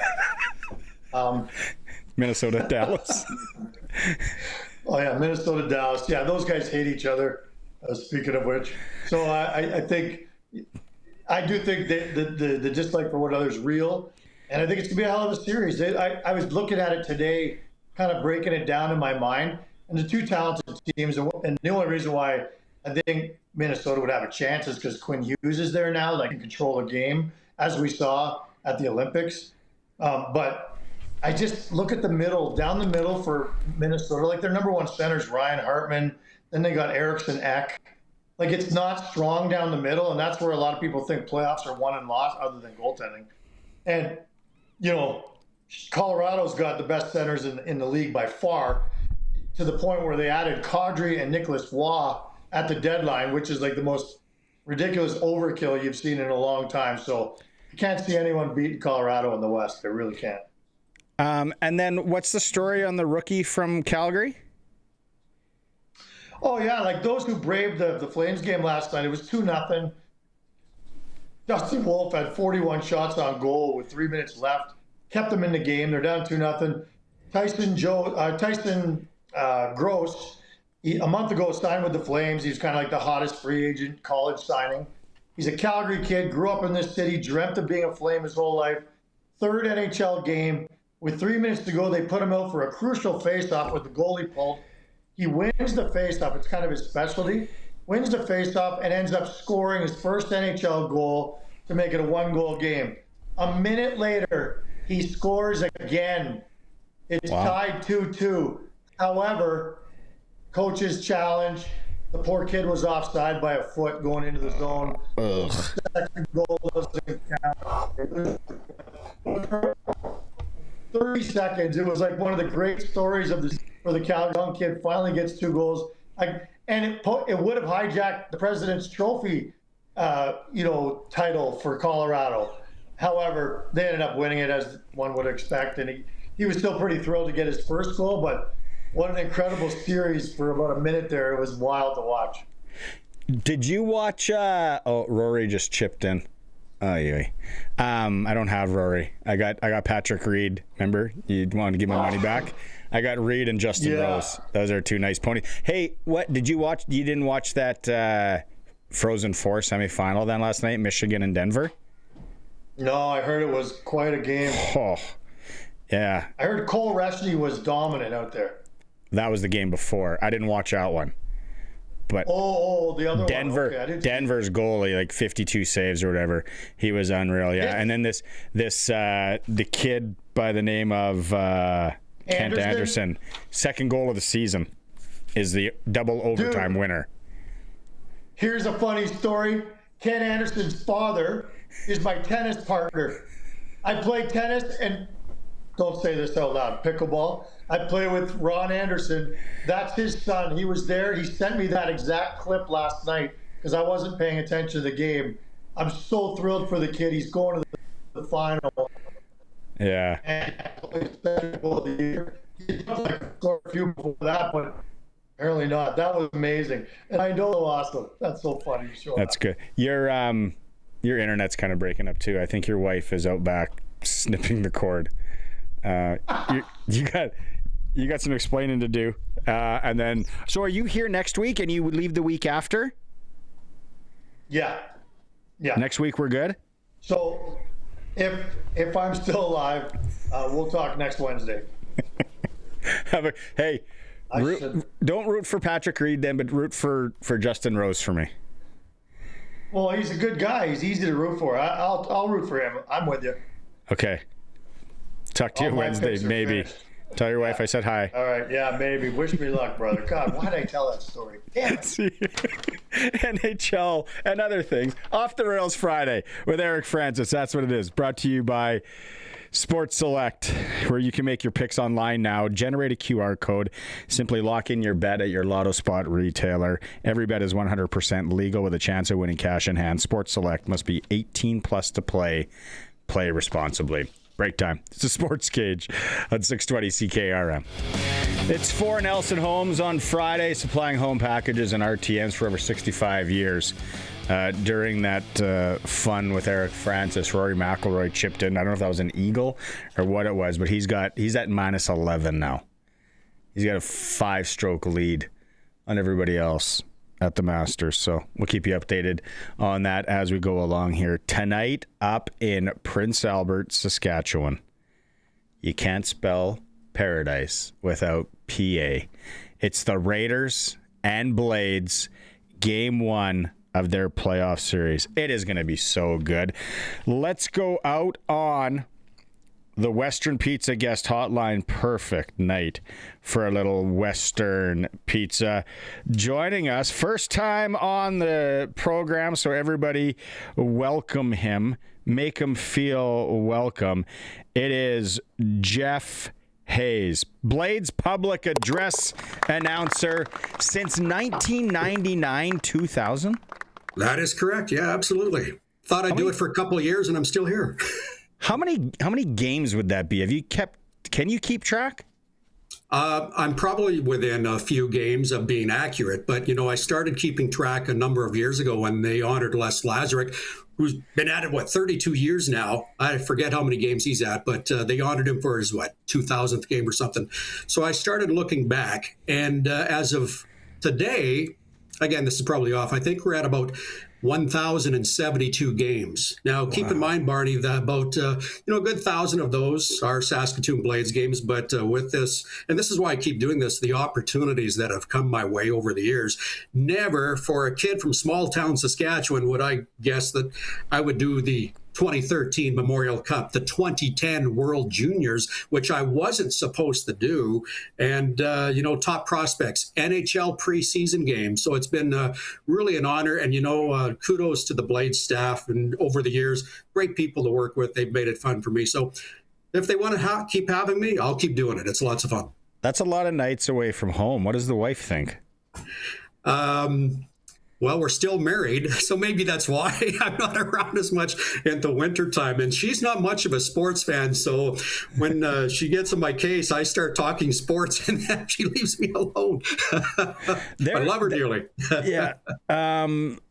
now? Minnesota, Dallas. Oh yeah, Minnesota, Dallas. Yeah, those guys hate each other. Speaking of which, so I do think that the dislike for one another is real, and I think it's gonna be a hell of a series. I was looking at it today, kind of breaking it down in my mind, and the two talented teams, and the only reason why I think Minnesota would have a chance is because Quinn Hughes is there now, like, can control a game, as we saw at the Olympics. But I just look at down the middle for Minnesota. Like, their number one centers, Ryan Hartman. Then they got Eriksson Ek. Like, it's not strong down the middle, and that's where a lot of people think playoffs are won and lost, other than goaltending. And, you know, Colorado's got the best centers in the league by far, to the point where they added Kadri and Nicholas Waugh at the deadline, which is like the most ridiculous overkill you've seen in a long time. So I can't see anyone beating Colorado in the West. I really can't. And then what's the story on the rookie from Calgary? Oh, yeah, like those who braved the Flames game last night, it was 2-0. Dustin Wolf had 41 shots on goal with 3 minutes left, kept them in the game. They're down 2-0. Tyson Gross, a month ago, signed with the Flames. He's kind of like the hottest free agent college signing. He's a Calgary kid, grew up in this city, dreamt of being a Flame his whole life. Third NHL game. With 3 minutes to go, they put him out for a crucial faceoff with the goalie pulled. He wins the faceoff. It's kind of his specialty. Wins the faceoff and ends up scoring his first NHL goal to make it a 1-goal game. A minute later, he scores again. It's tied 2-2. However, coach's challenge. The poor kid was offside by a foot going into the zone. Second goal doesn't count. 30 seconds. It was like one of the great stories of this for the Calgary young kid. Finally gets 2 goals. And it would have hijacked the President's Trophy, title for Colorado. However, they ended up winning it as one would expect, and he was still pretty thrilled to get his first goal. But what an incredible series for about a minute there! It was wild to watch. Did you watch? Rory just chipped in. I don't have Rory. I got Patrick Reed. Remember, you wanted to give my money back. I got Reed and Justin Rose. Those are 2 nice ponies. Hey, what did you watch? You didn't watch that Frozen Four semifinal then last night, Michigan and Denver? No, I heard it was quite a game. Oh, yeah. I heard Cole Reshney was dominant out there. That was the game before. I didn't watch that one. But the other Denver, one. Okay, Denver's goalie, like 52 saves or whatever. He was unreal, yeah. And then this the kid by the name of Kent Anderson, second goal of the season, is the double overtime winner. Here's a funny story. Ken Anderson's father is my tennis partner. I play tennis, and don't say this out loud, pickleball. I play with Ron Anderson. That's his son. He was there. He sent me that exact clip last night because I wasn't paying attention to the game. I'm so thrilled for the kid. He's going to the final. Yeah. And he scored a few before that, but apparently not. That was amazing. And I know lost them. That's so funny. That's good. Your internet's kind of breaking up too. I think your wife is out back snipping the cord. You got some explaining to do. And then, so are you here next week and you would leave the week after? Yeah. Next week we're good? So if I'm still alive, we'll talk next Wednesday. Hey, don't root for Patrick Reed then, but root for Justin Rose for me. Well, he's a good guy. He's easy to root for. I'll root for him. I'm with you. Okay. Talk to you Wednesday, maybe. Finished. Tell your wife I said hi. All right, yeah, maybe. Wish me luck, brother. God, why did I tell that story? Damn it. NHL and other things. Off the Rails Friday with Eric Francis. That's what it is. Brought to you by Sports Select, where you can make your picks online now. Generate a QR code. Simply lock in your bet at your Lotto Spot retailer. Every bet is 100% legal with a chance of winning cash in hand. Sports Select must be 18 plus to play. Play responsibly. Break time. It's a SportsCage on 620 CKRM. It's for Nelson Homes on Friday, supplying home packages and RTMs for over 65 years. During that fun with Eric Francis, Rory McIlroy chipped in. I don't know if that was an eagle or what it was, but he's at minus 11 now. He's got a 5-stroke lead on everybody else at the Masters. So we'll keep you updated on that as we go along here. Tonight up in Prince Albert, Saskatchewan. You can't spell paradise without PA. It's the Raiders and Blades, game 1 of their playoff series. It is going to be so good. Let's go out on the Western Pizza Guest Hotline. Perfect night for a little Western pizza. Joining us, first time on the program, so everybody welcome him. Make him feel welcome. It is Jeff Hayes, Blades public address announcer since 1999, 2000. That is correct. Yeah, absolutely. Thought I'd do it for a couple of years, and I'm still here. How many games would that be? Can you keep track? I'm probably within a few games of being accurate, but I started keeping track a number of years ago when they honored Les Lazaruk, who's been at it 32 years now. I forget how many games he's at, but they honored him for his 2000th game or something. So I started looking back, and as of today, again, this is probably off, I think we're at about 1,072 games. Now, keep in mind, Barney, that about a good 1,000 of those are Saskatoon Blades games. But with this, and this is why I keep doing this, the opportunities that have come my way over the years. Never, for a kid from small town Saskatchewan, would I guess that I would do the 2013 Memorial Cup, the 2010 World Juniors, which I wasn't supposed to do, and top prospects, NHL preseason games. So it's been really an honor, and kudos to the Blades staff, and over the years, great people to work with. They've made it fun for me. So if they want to keep having me, I'll keep doing it. It's lots of fun. That's a lot of nights away from home. What does the wife think? Well, we're still married, so maybe that's why I'm not around as much in the wintertime. And she's not much of a sports fan, so when she gets in my case, I start talking sports, and then she leaves me alone. I love her dearly. Yeah.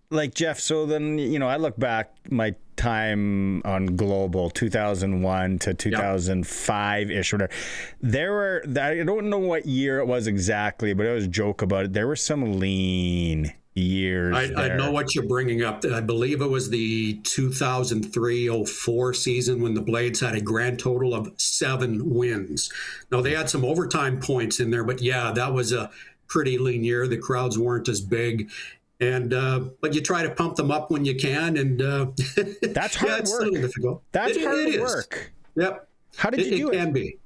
Like Jeff, so then, I look back my time on Global, 2001 to 2005-ish, whatever. I don't know what year it was exactly, but I always joke about it. There were some lean years. I know what you're bringing up. I believe it was the 2003-04 season when the Blades had a grand total of 7 wins. Now, they had some overtime points in there, but yeah, that was a pretty lean year. The crowds weren't as big. And but you try to pump them up when you can, and that's hard it's work. A little difficult. That's hard it work. Yep. How did you do it? It can be.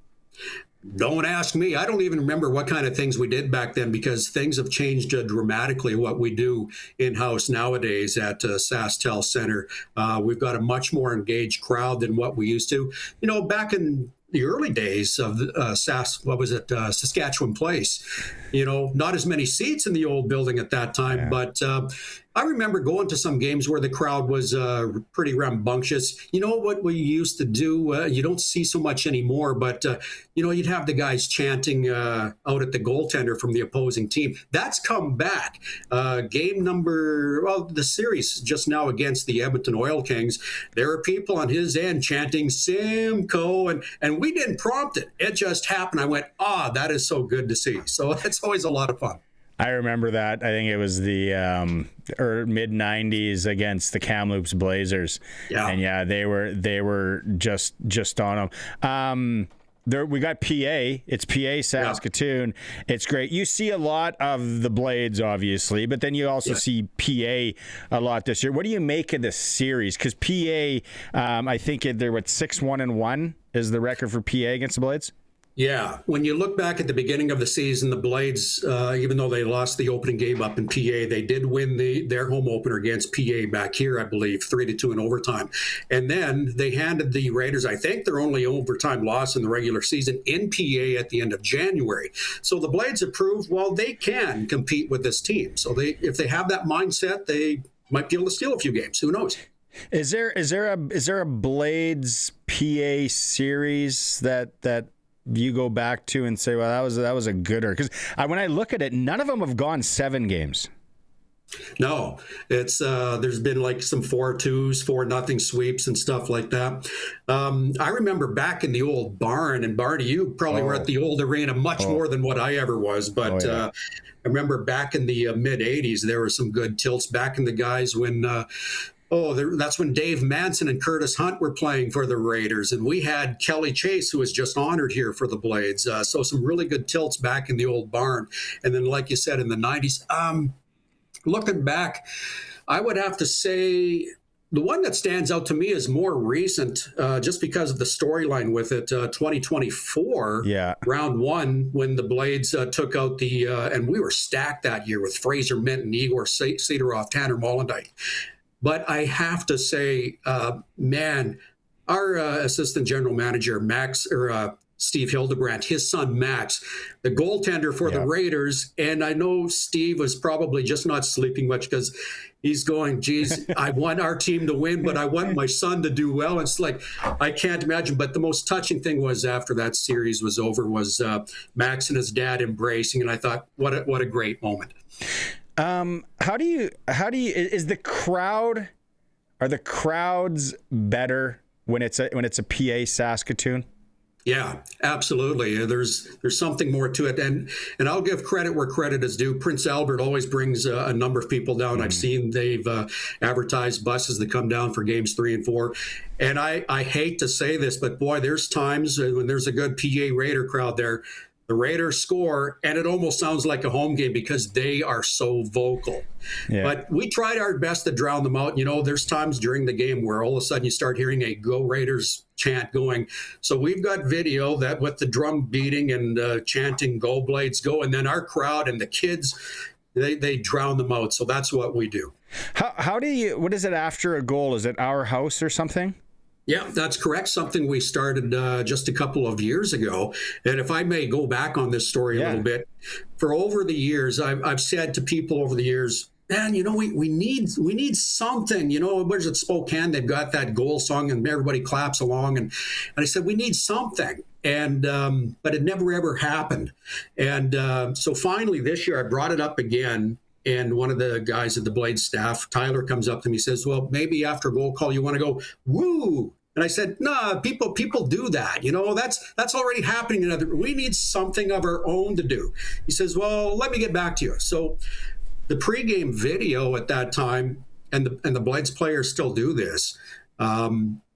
Don't ask me. I don't even remember what kind of things we did back then, because things have changed dramatically what we do in-house nowadays at SaskTel Center. We've got a much more engaged crowd than what we used to. Back in the early days of Saskatchewan Place, not as many seats in the old building at that time, but I remember going to some games where the crowd was pretty rambunctious. What we used to do, you don't see so much anymore, but you'd have the guys chanting out at the goaltender from the opposing team. That's come back. The series just now against the Edmonton Oil Kings, there were people on his end chanting Simcoe, and we didn't prompt it. It just happened. I went, that is so good to see. So it's always a lot of fun. I remember that. I think it was the mid-90s against the Kamloops Blazers. Yeah. And they were just on them. We got PA. It's PA Saskatoon. Yeah. It's great. You see a lot of the Blades, obviously, but then you also see PA a lot this year. What do you make of this series? Because PA, I think they're 6-1-1 is the record for PA against the Blades. Yeah, when you look back at the beginning of the season, the Blades, even though they lost the opening game up in PA, they did win their home opener against PA back here, I believe, 3-2 in overtime. And then they handed the Raiders, I think, their only overtime loss in the regular season in PA at the end of January. So the Blades have proved, they can compete with this team. So if they have that mindset, they might be able to steal a few games. Who knows? Is there a Blades PA series that you go back to and say, well, that was a gooder? Because when I look at it, none of them have gone 7 games. No, it's there's been like some 4-2s, 4-0 sweeps and stuff like that. I remember back in the old barn, and Barney, you probably were at the old arena much more than what I ever was. But I remember back in the mid 80s, there were some good tilts back in the guys when. That's when Dave Manson and Curtis Hunt were playing for the Raiders. And we had Kelly Chase, who was just honored here for the Blades. So some really good tilts back in the old barn. And then, like you said, in the 90s, looking back, I would have to say the one that stands out to me is more recent, just because of the storyline with it. 2024, round 1, when the Blades took out and we were stacked that year with Fraser Minton, Igor Sidorov, Tanner Mollendijk. But I have to say, our assistant general manager, Steve Hildebrandt, his son Max, the goaltender for the Raiders. And I know Steve was probably just not sleeping much because he's going, geez, I want our team to win, but I want my son to do well. It's like, I can't imagine. But the most touching thing was after that series was over was Max and his dad embracing. And I thought, what a great moment. How do you, is the crowd, are the crowds better when it's a PA Saskatoon? Yeah, absolutely. There's something more to it, and I'll give credit where credit is due. Prince Albert always brings a number of people down. I've seen they've advertised buses that come down for games 3 and 4, and I hate to say this, but boy, there's times when there's a good PA Raider crowd there. The Raiders score, and it almost sounds like a home game because they are so vocal. Yeah. But we tried our best to drown them out. You know, there's times during the game where all of a sudden you start hearing a Go Raiders chant going. So we've got video that with the drum beating and chanting Go Blades Go, and then our crowd and the kids, they drown them out. So that's what we do. How do you, what is it after a goal? Is it Our House or something? Yeah, that's correct. Something we started just a couple of years ago. And if I may go back on this story a little bit, for over the years, I've said to people over the years, man, you know, we need something. You know, where's it, Spokane? They've got that goal song and everybody claps along. And I said, we need something. And but it never, ever happened. And so finally this year I brought it up again. And one of the guys at the Blade staff, Tyler, comes up to me and says, well, maybe after a goal call, you want to go, woo. And I said, nah, people do that. You know, that's already happening. We need something of our own to do. He says, well, let me get back to you. So the pregame video at that time, and the Blades players still do this,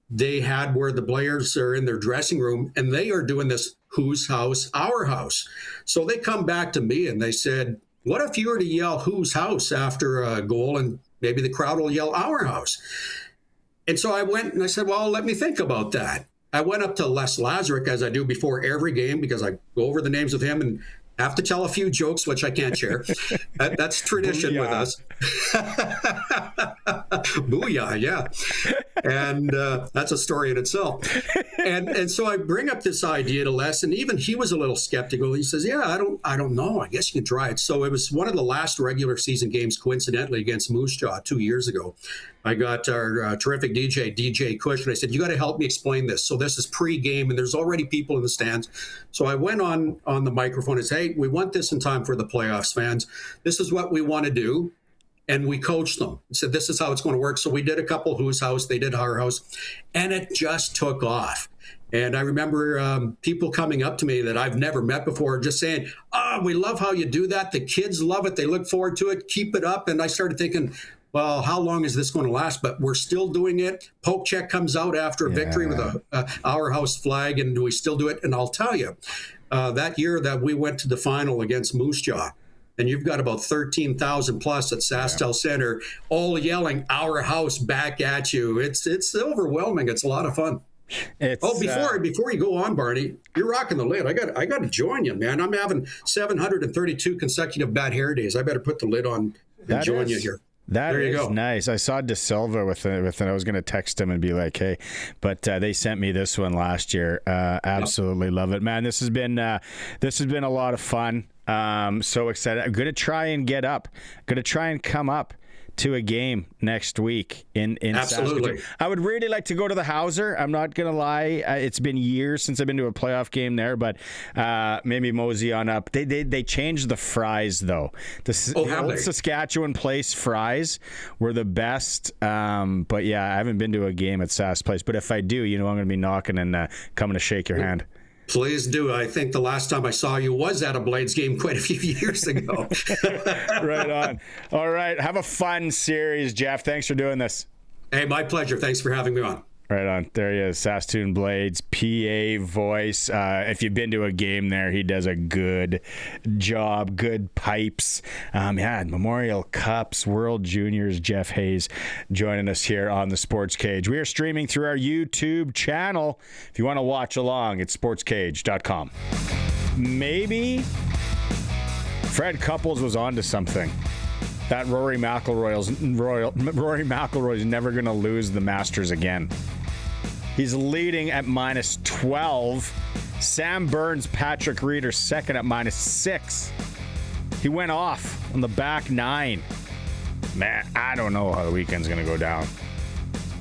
they had where the players are in their dressing room and they are doing this whose house, our house. So they come back to me and they said, what if you were to yell whose house after a goal and maybe the crowd will yell our house? And so I went and I said, well, let me think about that. I went up to Les Lazaruk, as I do before every game, because I go over the names with him and have to tell a few jokes, which I can't share. That's tradition with us. Booyah, yeah. And that's a story in itself. And so I bring up this idea to Les, and even he was a little skeptical. He says, yeah, I don't know. I guess you can try it. So it was one of the last regular season games, coincidentally, against Moose Jaw 2 years ago. I got our terrific DJ Cush, and I said, you got to help me explain this. So this is pre-game, and there's already people in the stands. So I went on the microphone and said, hey, we want this in time for the playoffs, fans. This is what we want to do. And we coached them and said, this is how it's going to work. So we did a couple whose house, they did our house, and it just took off. And I remember people coming up to me that I've never met before just saying, we love how you do that. The kids love it. They look forward to it. Keep it up. And I started thinking, well, how long is this going to last? But we're still doing it. Poke check comes out after a victory with a Our House flag, and we still do it. And I'll tell you, that year that we went to the final against Moose Jaw, and you've got about 13,000 plus at SaskTel Center, all yelling Our House back at you. It's overwhelming. It's a lot of fun. Before you go on, Barney, you're rocking the lid. I got to join you, man. I'm having 732 consecutive bad hair days. I better put the lid on and join you here. That is nice. I saw De Silva with it. I was going to text him and be like, hey, but they sent me this one last year. Absolutely love it, man. This has been a lot of fun. So excited. I'm going to try and get up. Going to try and come up to a game next week in Absolutely. Saskatoon. I would really like to go to the Hauser. I'm not going to lie. It's been years since I've been to a playoff game there, but maybe mosey on up. They changed the fries, though. The old Saskatchewan Place fries were the best. But yeah, I haven't been to a game at Sask Place. But if I do, I'm going to be knocking and coming to shake your hand. Please do. I think the last time I saw you was at a Blades game quite a few years ago. Right on. All right. Have a fun series, Jeff. Thanks for doing this. Hey, my pleasure. Thanks for having me on. Right on. There he is, Saskatoon Blades, PA voice. If you've been to a game there, he does a good job, good pipes. Memorial Cups, World Juniors, Jeff Hayes joining us here on the Sports Cage. We are streaming through our YouTube channel. If you want to watch along, it's sportscage.com. Maybe Fred Couples was onto something. That Rory McIlroy's never going to lose the Masters again. He's leading at -12, Sam Burns, Patrick Reed are second at -6. He went off on the back 9. Man, I don't know how the weekend's going to go down.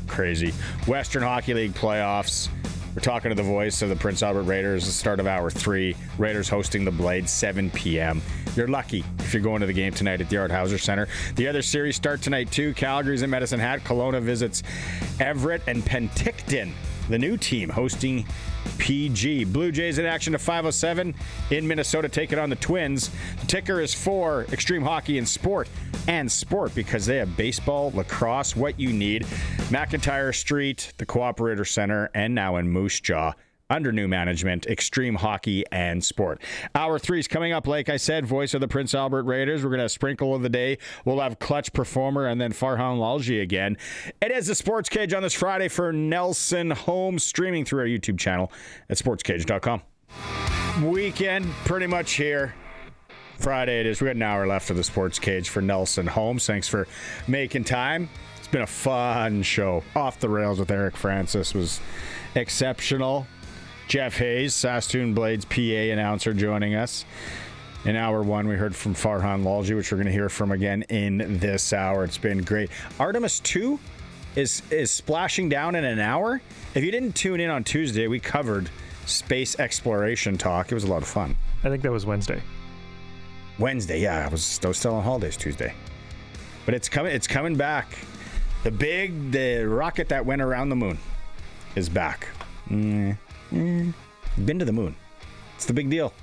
Crazy. Western Hockey League playoffs. We're talking to the voice of the Prince Albert Raiders. The start of hour 3. Raiders hosting the Blades, 7 p.m. You're lucky if you're going to the game tonight at the Art Hauser Center. The other series start tonight too. Calgary's at Medicine Hat. Kelowna visits Everett, and Penticton, the new team, hosting PG. Blue Jays in action to 5:07 in Minnesota, taking on the Twins. The ticker is for Extreme Hockey and Sport, because they have baseball, lacrosse, what you need. McIntyre Street, the Cooperator Center, and now in Moose Jaw, under new management, Extreme Hockey and Sport. Hour 3 is coming up, like I said, voice of the Prince Albert Raiders. We're going to have Sprinkle of the Day. We'll have Clutch Performer, and then Farhan Lalji again. It is the Sports Cage on this Friday for Nielsen Home, streaming through our YouTube channel at sportscage.com. Weekend pretty much here. Friday it is. We got an hour left of the Sports Cage for Nielsen Homes. Thanks for making time. It's been a fun show. Off the Rails with Eric Francis was exceptional. Jeff Hayes, Saskatoon Blades PA announcer, joining us. In hour 1, we heard from Farhan Lalji, which we're going to hear from again in this hour. It's been great. Artemis 2 is splashing down in an hour. If you didn't tune in on Tuesday, we covered space exploration talk. It was a lot of fun. I think that was Wednesday. Yeah. I was still on holidays Tuesday. But it's coming back. The rocket that went around the moon is back. Been to the moon. It's the big deal.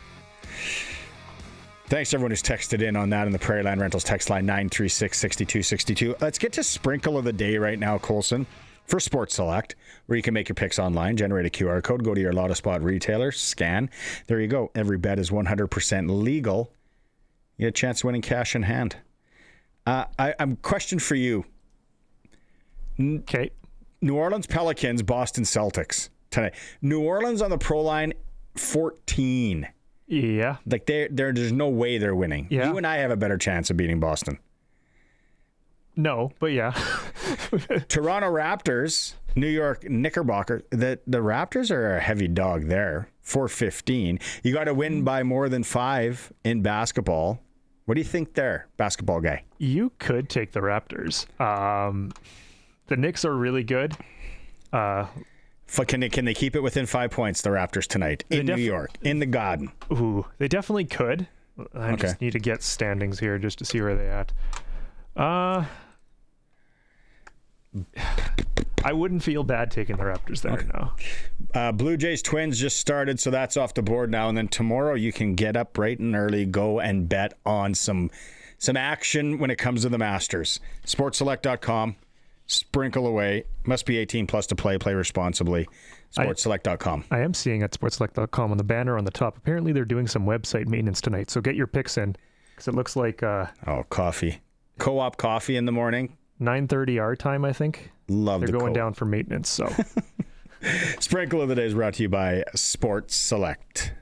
Thanks to everyone who's texted in on that in the Prairie Land Rentals text line 936-6262. Let's get to Sprinkle of the Day right now, Colson, for Sports Select, where you can make your picks online, generate a QR code, go to your Lotto Spot retailer, scan. There you go. Every bet is 100% legal. You get a chance of winning cash in hand. I'm question for you. Okay. New Orleans Pelicans, Boston Celtics tonight. New Orleans on the pro line, 14. Yeah. Like there's no way they're winning. Yeah. You and I have a better chance of beating Boston. No, but yeah. Toronto Raptors, New York Knickerbockers. The Raptors are a heavy dog there. 4-15. You got to win by more than 5 in basketball. What do you think there, basketball guy? You could take the Raptors. The Knicks are really good. Can they keep it within 5 points, the Raptors, tonight in New York, in the Garden? Ooh, they definitely could. I just need to get standings here just to see where they're at. I wouldn't feel bad taking the Raptors there now. Blue Jays Twins just started, so that's off the board now. And then tomorrow you can get up bright and early, go and bet on some action when it comes to the Masters. SportsSelect.com. Sprinkle away. Must be 18 plus to play. Play responsibly. SportsSelect.com. I am seeing at SportsSelect.com on the banner on the top. Apparently they're doing some website maintenance tonight, so get your picks in because it looks like coffee. Co-op coffee in the morning. 9:30 our time, I think. They're going down for maintenance. So, Sprinkle of the Day is brought to you by Sports Select.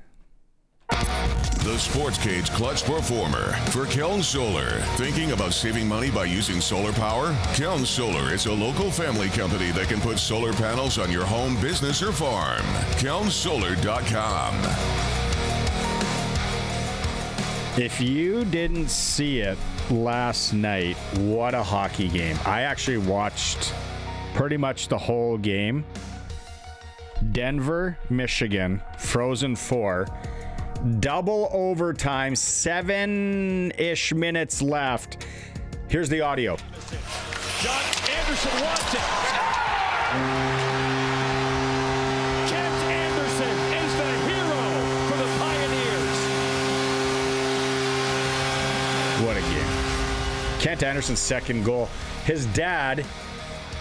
The Sports Cage Clutch Performer for Keln Solar. Thinking about saving money by using solar power? Keln Solar is a local family company that can put solar panels on your home, business, or farm. KelnSolar.com. If you didn't see it last night, what a hockey game. I actually watched pretty much the whole game. Denver, Michigan, Frozen 4. Double overtime, 7-ish minutes left. Here's the audio. John Anderson wants it. Kent Anderson is the hero for the Pioneers. What a game. Kent Anderson's second goal. His dad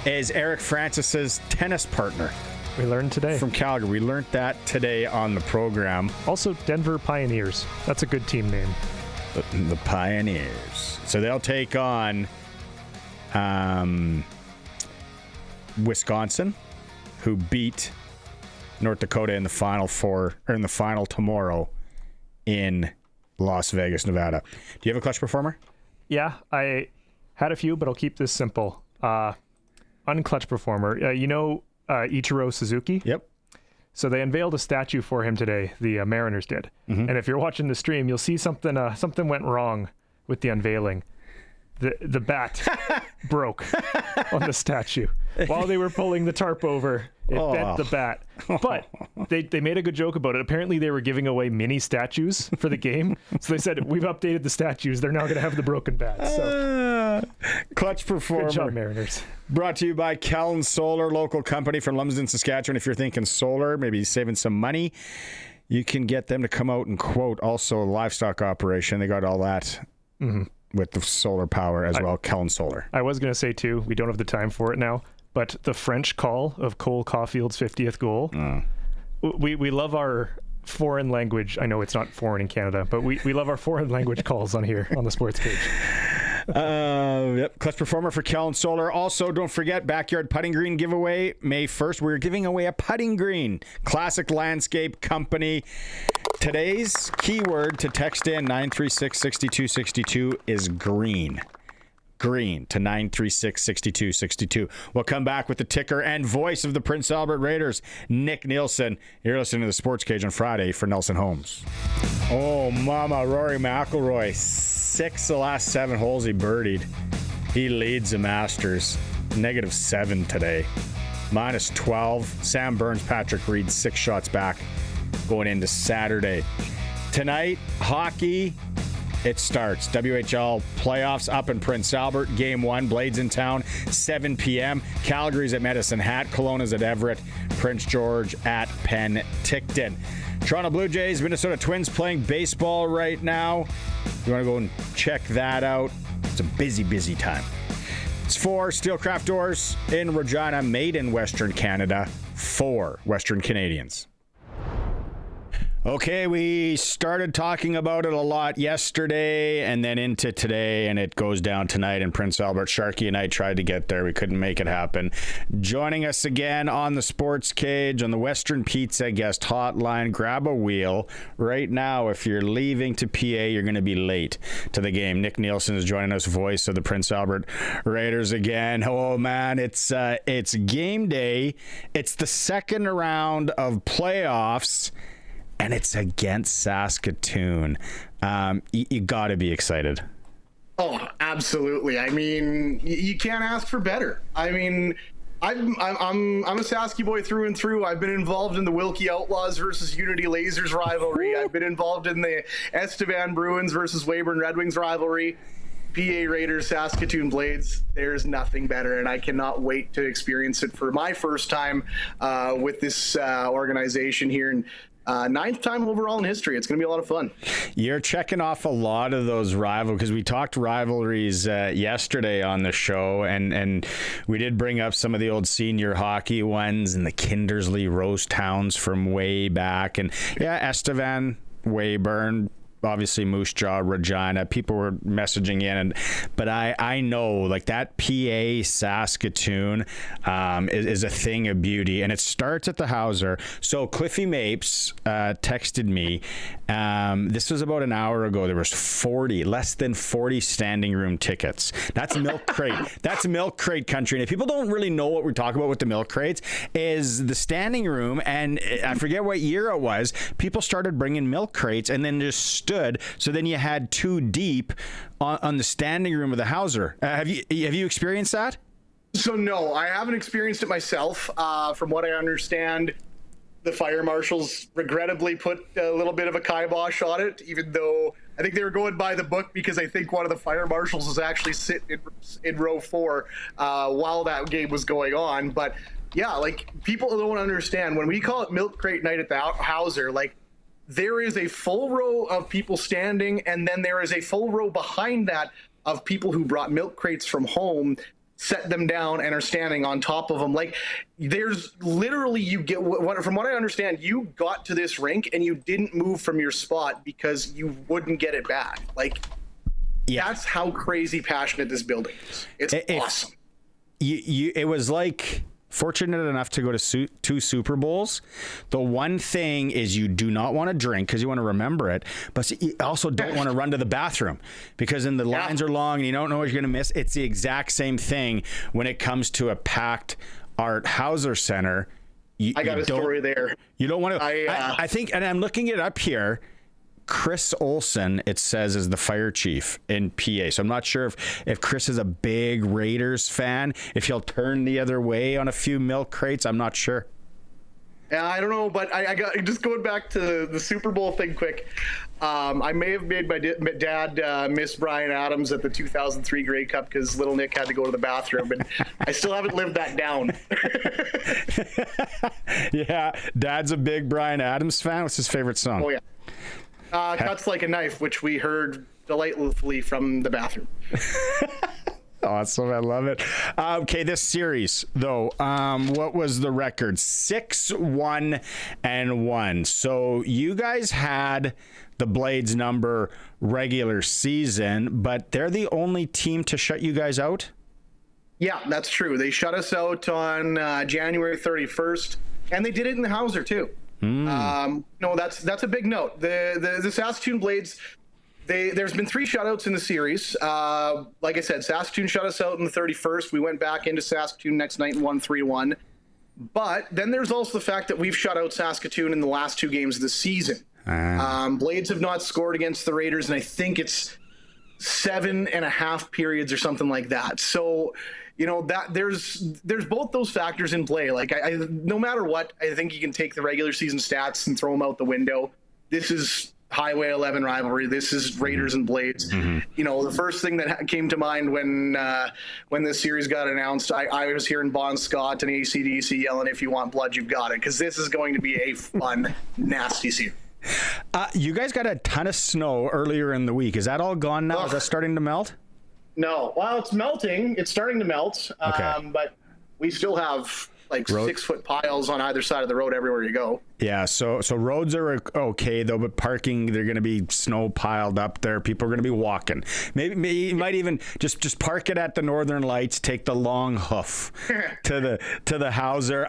is Eric Francis's tennis partner. We learned today. From Calgary. We learned that today on the program. Also, Denver Pioneers. That's a good team name. The Pioneers. So they'll take on Wisconsin, who beat North Dakota in the final tomorrow in Las Vegas, Nevada. Do you have a clutch performer? Yeah, I had a few, but I'll keep this simple. Unclutch performer. Ichiro Suzuki? Yep. So they unveiled a statue for him today. The Mariners did. And if you're watching the stream, you'll see something went wrong with the unveiling. The bat broke on the statue while they were pulling the tarp over. It bent the bat. But they made a good joke about it. Apparently they were giving away mini statues for the game. So they said, we've updated the statues. They're now going to have the broken bats. So Clutch performer. good job, Mariners. Brought to you by Kelton Solar, local company from Lumsden, Saskatchewan. If you're thinking solar, maybe saving some money, you can get them to come out and quote. Also, livestock operation. They got all that. With the solar power as well, Kelton Solar. I was going to say, too, we don't have the time for it now, but the French call of Cole Caulfield's 50th goal, we love our foreign language. I know it's not foreign in Canada, but we love our foreign language calls on here on the SportsCage. Yep, clutch performer for Kelton Solar. Also, don't forget, Backyard Putting Green giveaway, May 1st. We're giving away a putting green. Classic Landscape Company. Today's keyword to text in 936-6262 is green. Green to 936-6262. We'll come back with the ticker and voice of the Prince Albert Raiders, Nick Nielsen. You're listening to the Sports Cage on Friday for Nelson Holmes. Oh, mama, Rory McIlroy. 6 of the last 7 holes he birdied. He leads the Masters. -7 today. -12. Sam Burns, Patrick Reed, 6 shots back going into Saturday. Tonight, hockey. It starts. WHL playoffs up in Prince Albert. Game 1, Blades in town, 7 p.m. Calgary's at Medicine Hat. Kelowna's at Everett. Prince George at Penticton. Toronto Blue Jays, Minnesota Twins playing baseball right now. You want to go and check that out. It's a busy, busy time. It's for Steelcraft Doors in Regina, made in Western Canada for Western Canadians. Okay, we started talking about it a lot yesterday and then into today, and it goes down tonight in Prince Albert. Sharky and I tried to get there. We couldn't make it happen. Joining us again on the Sports Cage on the Western Pizza Guest Hotline. Grab a wheel. Right now, if you're leaving to PA, you're going to be late to the game. Nick Nielsen is joining us, voice of the Prince Albert Raiders again. Oh, man, it's game day. It's the second round of playoffs. And it's against Saskatoon. You got to be excited. Oh, absolutely. I mean, you can't ask for better. I mean, I'm a Sasky boy through and through. I've been involved in the Wilkie Outlaws versus Unity Lasers rivalry. I've been involved in the Estevan Bruins versus Weyburn Red Wings rivalry. PA Raiders, Saskatoon Blades, there's nothing better, and I cannot wait to experience it for my first time with this organization here. And 9th time overall in history. It's going to be a lot of fun. You're checking off a lot of those rivalries, because we talked rivalries yesterday on the show, and we did bring up some of the old senior hockey ones and the Kindersley Roast Towns from way back. And yeah, Estevan, Weyburn, obviously Moose Jaw, Regina. People were messaging in, but I know, like, that PA Saskatoon is a thing of beauty, and it starts at the Hauser. So Cliffy Mapes texted me. This was about an hour ago. There was less than 40 standing room tickets. That's milk crate. That's milk crate country. And if people don't really know what we're talking about with the milk crates, is the standing room, and I forget what year it was, people started bringing milk crates and then just stood. So then you had 2 deep on the standing room of the Hauser. Have you experienced that? So no, I haven't experienced it myself. From what I understand, the fire marshals regrettably put a little bit of a kibosh on it, even though I think they were going by the book, because I think one of the fire marshals was actually sitting in row 4 while that game was going on. But yeah, like, people don't understand, when we call it milk crate night at the Hauser, like, there is a full row of people standing, and then there is a full row behind that of people who brought milk crates from home, set them down, and are standing on top of them. Like, there's literally, from what I understand, you got to this rink and you didn't move from your spot because you wouldn't get it back. Like, yeah. That's how crazy passionate this building is. It's awesome. It was like, fortunate enough to go to 2 Super Bowls. The one thing is, you do not want to drink because you want to remember it, but you also don't want to run to the bathroom, because then the lines are long and you don't know what you're going to miss. It's the exact same thing when it comes to a packed Art Hauser Center. I got a story there. You don't want to. I think, and I'm looking it up here. Chris Olsen, it says, is the fire chief in PA. So I'm not sure if Chris is a big Raiders fan, if he'll turn the other way on a few milk crates. I'm not sure. Yeah, I don't know, but I got just going back to the Super Bowl thing quick. I may have made my dad miss Bryan Adams at the 2003 Grey Cup because little Nick had to go to the bathroom, but I still haven't lived that down. Yeah, Dad's a big Bryan Adams fan. What's his favorite song? Oh, yeah. Cuts Like a Knife, which we heard delightfully from the bathroom. Awesome. I love it. Okay, this series, though, what was the record? 6-1-1. So you guys had the Blades number regular season, but they're the only team to shut you guys out? Yeah, that's true. They shut us out on January 31st, and they did it in the Hauser, too. That's a big note. The Saskatoon Blades, there's been 3 shutouts in the series. Like I said, Saskatoon shut us out on the 31st. We went back into Saskatoon next night and won 3-1. But then there's also the fact that we've shut out Saskatoon in the last 2 games of the season. Blades have not scored against the Raiders, and I think it's 7.5 periods or something like that. So, that there's both those factors in play. Like, I no matter what, I think you can take the regular season stats and throw them out the window. This is Highway 11 rivalry. This is Raiders and Blades. The first thing that came to mind when this series got announced, I was hearing Bon Scott and AC/DC yelling, "If you want blood, you've got it," because this is going to be a fun, nasty series. You guys got a ton of snow earlier in the week. Is that all gone now? Is that starting to melt? No. Well, it's melting. It's starting to melt. Okay. But we still have like 6-foot piles on either side of the road everywhere you go. Yeah, so roads are okay though, but parking, they're going to be snow piled up there. People are going to be walking. Maybe you might even just park it at the Northern Lights, take the long hoof to the Hauser.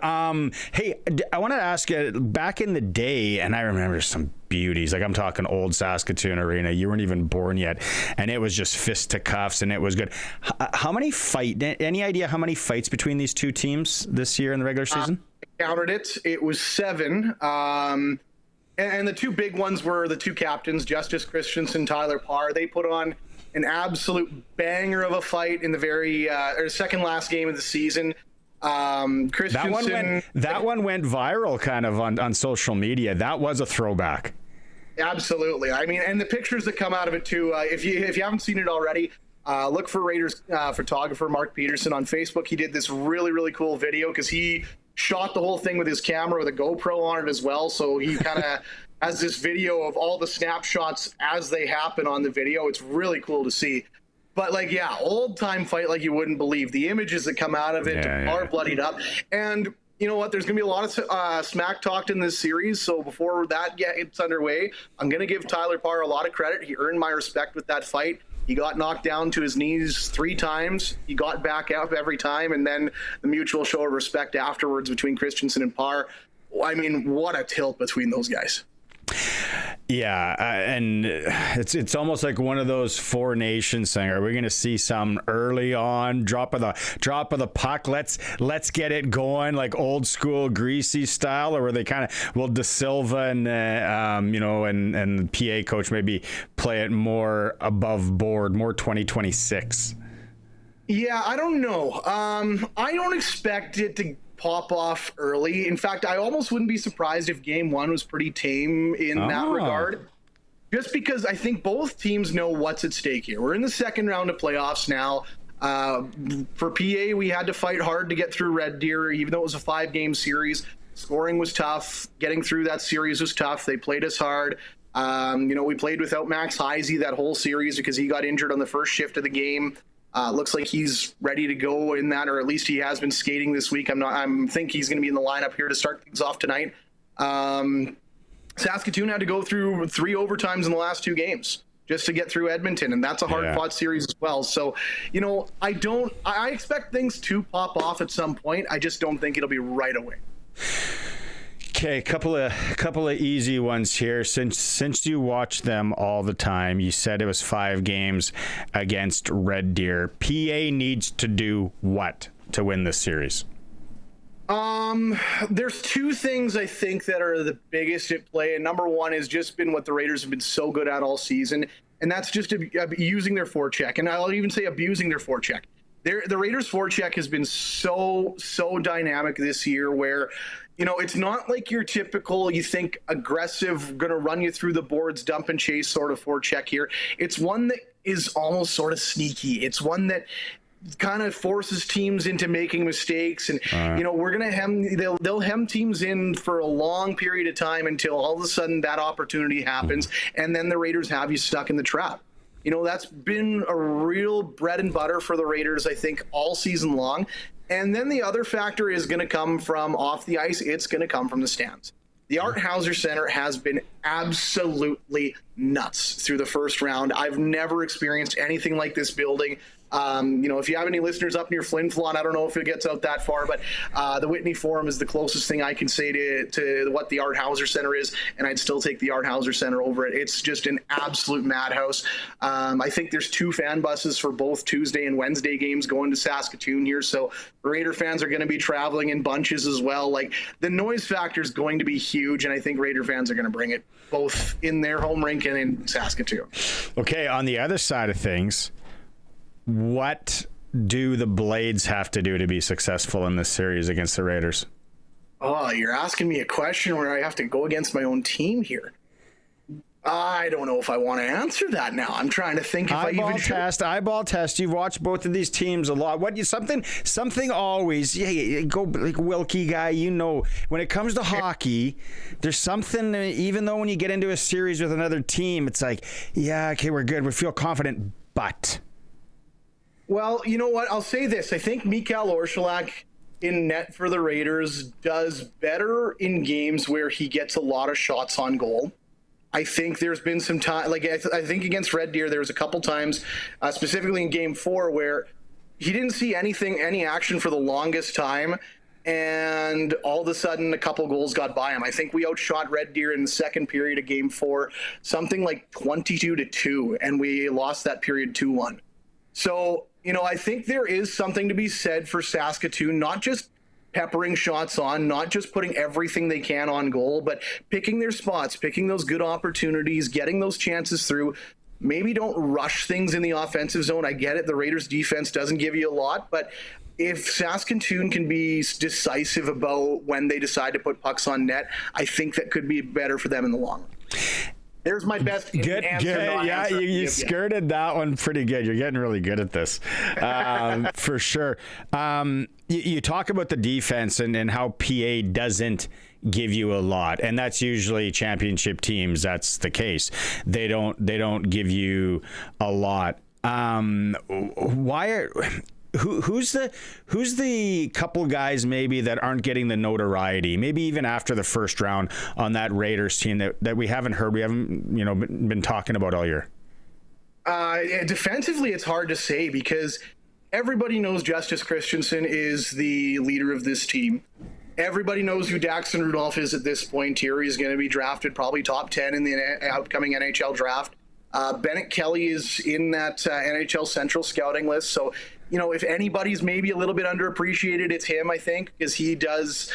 Hey, I want to ask you, back in the day, and I remember some beauties, like I'm talking old Saskatoon Arena. You weren't even born yet, and it was just fist to cuffs, and it was good. Any idea how many fights between these two teams this year in the regular season? I counted it. It was 7. And the 2 big ones were the 2 captains, Justice Christensen, Tyler Parr. They put on an absolute banger of a fight in the very second last game of the season. Christensen, that one went viral kind of on social media. That was a throwback. Absolutely. I mean, and the pictures that come out of it too. If you haven't seen it already, look for Raiders photographer Mark Peterson on Facebook. He did this really, really cool video because he shot the whole thing with his camera with a GoPro on it as well. So he kind of has this video of all the snapshots as they happen on the video. It's really cool to see. But old time fight like you wouldn't believe. The images that come out of it are bloodied up. And you know what? There's going to be a lot of smack talked in this series. So before that gets underway, I'm going to give Tyler Parr a lot of credit. He earned my respect with that fight. He got knocked down to his knees 3 times. He got back up every time. And then the mutual show of respect afterwards between Christensen and Parr. I mean, what a tilt between those guys. Yeah, and it's almost like one of those 4 nations thing. Are we going to see some early on drop of the puck? Let's get it going, like old school greasy style, or were they kind of De Silva and and the PA coach maybe play it more above board, more 2026? Yeah, I don't know. I don't expect it to pop off early. In fact, I almost wouldn't be surprised if game 1 was pretty tame in that regard. Just because I think both teams know what's at stake here. We're in the second round of playoffs now. For PA, we had to fight hard to get through Red Deer, even though it was a 5-game series. Scoring was tough. Getting through that series was tough. They played us hard. We played without Max Heisey that whole series because he got injured on the first shift of the game. Looks like he's ready to go in that, or at least he has been skating this week. I think he's going to be in the lineup here to start things off tonight. Saskatoon had to go through 3 overtimes in the last 2 games just to get through Edmonton, and that's a hard-fought series as well. So, I expect things to pop off at some point. I just don't think it'll be right away. Okay, couple of easy ones here. Since you watch them all the time, you said it was 5 games against Red Deer. PA needs to do what to win this series? There's two things I think that are the biggest at play, and number one has just been what the Raiders have been so good at all season, and that's just using their forecheck, and I'll even say abusing their forecheck. The Raiders' forecheck has been so dynamic this year where, it's not like your typical, you think, aggressive, going to run you through the boards, dump and chase sort of forecheck here. It's one that is almost sort of sneaky. It's one that kind of forces teams into making mistakes, and we're gonna they'll hem teams in for a long period of time until all of a sudden that opportunity happens, and then the Raiders have you stuck in the trap. That's been a real bread and butter for the Raiders, I think, all season long. And then the other factor is going to come from off the ice. It's going to come from the stands. The Art Hauser Center has been absolutely nuts through the first round. I've never experienced anything like this building. If you have any listeners up near Flin Flon, I don't know if it gets out that far, but the Whitney Forum is the closest thing I can say to what the Art Hauser Center is, and I'd still take the Art Hauser Center over it. It's just an absolute madhouse. I think there's 2 fan buses for both Tuesday and Wednesday games going to Saskatoon here, so Raider fans are going to be traveling in bunches as well. Like, the noise factor is going to be huge, and I think Raider fans are going to bring it both in their home rink and in Saskatoon. Okay, on the other side of things, what do the Blades have to do to be successful in this series against the Raiders? Oh, you're asking me a question where I have to go against my own team here. I don't know if I want to answer that now. I'm trying to think if eyeball test. You've watched both of these teams a lot. Something always, go like Wilkie guy, when it comes to hockey, there's something, even though when you get into a series with another team, it's like, yeah, okay, we're good. We feel confident, but... Well, you know what? I'll say this. I think Mikhail Orszalak in net for the Raiders does better in games where he gets a lot of shots on goal. I think there's been some time, like I think against Red Deer, there was a couple times, specifically in Game 4, where he didn't see any action for the longest time, and all of a sudden a couple goals got by him. I think we outshot Red Deer in the second period of Game 4, something like 22-2, and we lost that period 2-1. So, I think there is something to be said for Saskatoon, not just peppering shots on, not just putting everything they can on goal, but picking their spots, picking those good opportunities, getting those chances through. Maybe don't rush things in the offensive zone. I get it. The Raiders defense doesn't give you a lot, but if Saskatoon can be decisive about when they decide to put pucks on net, I think that could be better for them in the long run. There's my best answer. Yeah, you skirted that one pretty good. You're getting really good at this, for sure. You talk about the defense and how PA doesn't give you a lot, and that's usually championship teams. That's the case. They don't give you a lot. Who's the couple guys maybe that aren't getting the notoriety, maybe even after the first round on that Raiders team that we haven't heard, we haven't been talking about all year? Defensively, it's hard to say because everybody knows Justice Christensen is the leader of this team. Everybody knows who Daxton Rudolph is at this point here. He's going to be drafted probably top 10 in the upcoming NHL draft. Bennett Kelly is in that NHL Central scouting list. So, if anybody's maybe a little bit underappreciated, it's him, I think, because he doesn't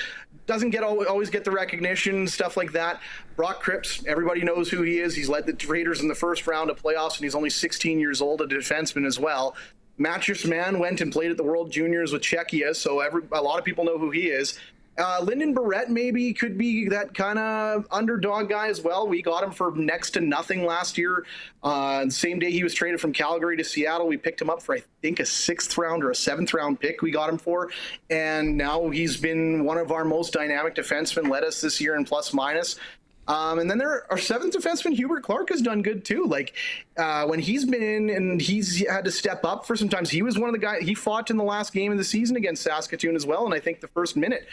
always get the recognition, stuff like that. Brock Cripps, everybody knows who he is. He's led the Raiders in the first round of playoffs, and he's only 16 years old, a defenseman as well. Mattress Man went and played at the World Juniors with Czechia, so a lot of people know who he is. Lyndon Barrett maybe could be that kind of underdog guy as well. We got him for next to nothing last year. The same day he was traded from Calgary to Seattle, we picked him up for, I think, a 6th round or a 7th round pick we got him for. And now he's been one of our most dynamic defensemen, led us this year in plus minus. And then our 7th defenseman, Hubert Clark, has done good too. Like when he's been in and he's had to step up for sometimes, he was one of the guys, he fought in the last game of the season against Saskatoon as well. And I think the first minute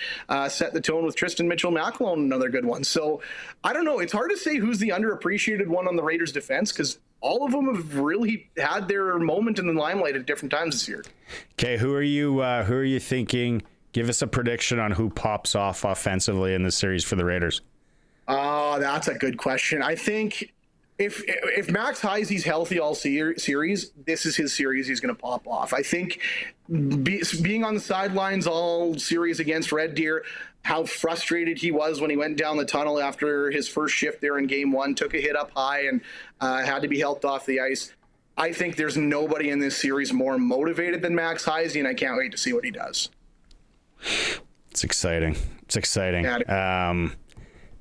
set the tone with Tristan Mitchell-Macalone, another good one. So I don't know. It's hard to say who's the underappreciated one on the Raiders defense because all of them have really had their moment in the limelight at different times this year. Okay. Who are you thinking? Give us a prediction on who pops off offensively in this series for the Raiders. Oh, that's a good question. I think if Max Heise's healthy all series, this is his series. He's going to pop off. I think being on the sidelines all series against Red Deer, how frustrated he was when he went down the tunnel after his first shift there in game 1, took a hit up high and had to be helped off the ice. I think there's nobody in this series more motivated than Max Heise, and I can't wait to see what he does. It's exciting. It's exciting. Yeah.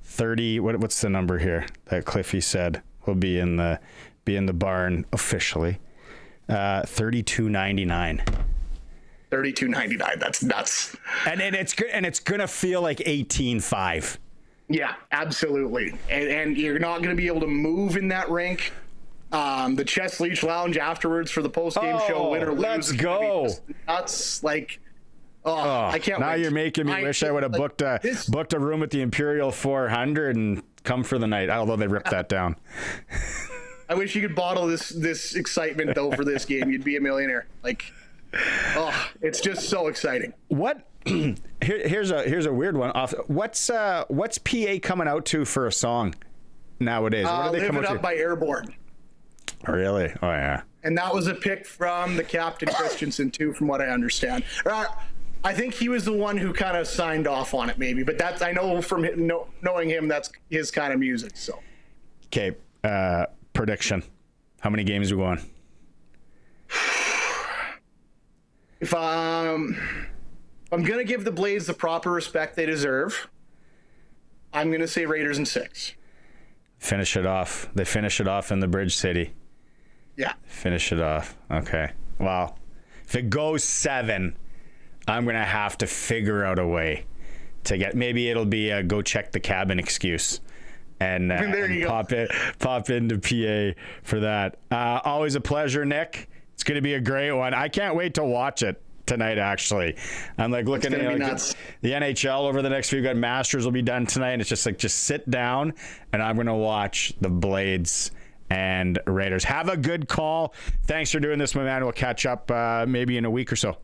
30. What's the number here that Cliffy said will be in the barn officially? 32.99. 32.99. That's nuts. And it's good. And it's gonna feel like 18.5. Yeah, absolutely. And you're not going to be able to move in that rink. The Chess Leach Lounge afterwards for the post-game show, win or lose. Let's go. Nuts. Like, I can't now wait. You're making me wish I would have booked a room at the Imperial 400 and come for the night, although they ripped that down. I wish you could bottle this excitement, though, for this game. You'd be a millionaire. Like, it's just so exciting. What? Here's a weird one. What's PA coming out to for a song nowadays? What are they Live coming It out Up to? by Airborne. Really? Oh yeah. And that was a pick from the captain Christensen too, from what I understand. I think he was the one who kind of signed off on it, maybe. But that's, I know from knowing him, that's his kind of music. So. Okay. Prediction. How many games are we going? If I'm gonna give the Blades the proper respect they deserve, I'm gonna say Raiders in 6. Finish it off. They finish it off in the Bridge City. Yeah. Finish it off. Okay. Well, if it goes 7, I'm going to have to figure out a way to get, maybe it'll be a go check the cabin excuse and, pop into PA for that. Always a pleasure, Nick. It's going to be a great one. I can't wait to watch it tonight, actually. I'm like looking at the NHL over the next few. We've got Masters will be done tonight, and it's just like, just sit down and I'm going to watch the Blades and Raiders. Have a good call. Thanks for doing this, my man. We'll catch up maybe in a week or so.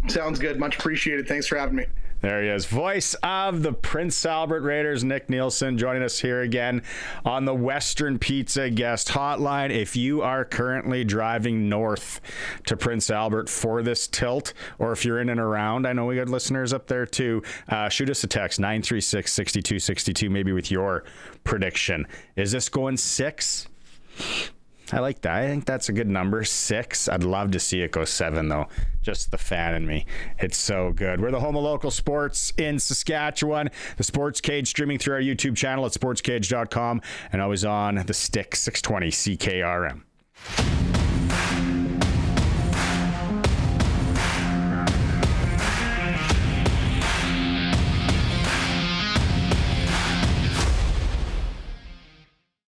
Sounds good. Much appreciated. Thanks for having me. There he is. Voice of the Prince Albert Raiders, Nick Nielsen, joining us here again on the Western Pizza Guest Hotline. If you are currently driving north to Prince Albert for this tilt, or if you're in and around, I know we got listeners up there too, shoot us a text, 936-6262, maybe with your prediction. Is this going 6? I like that. I think that's a good number. 6. I'd love to see it go 7, though. Just the fan in me. It's so good. We're the home of local sports in Saskatchewan. The Sports Cage streaming through our YouTube channel at sportscage.com and always on the Stick 620 CKRM.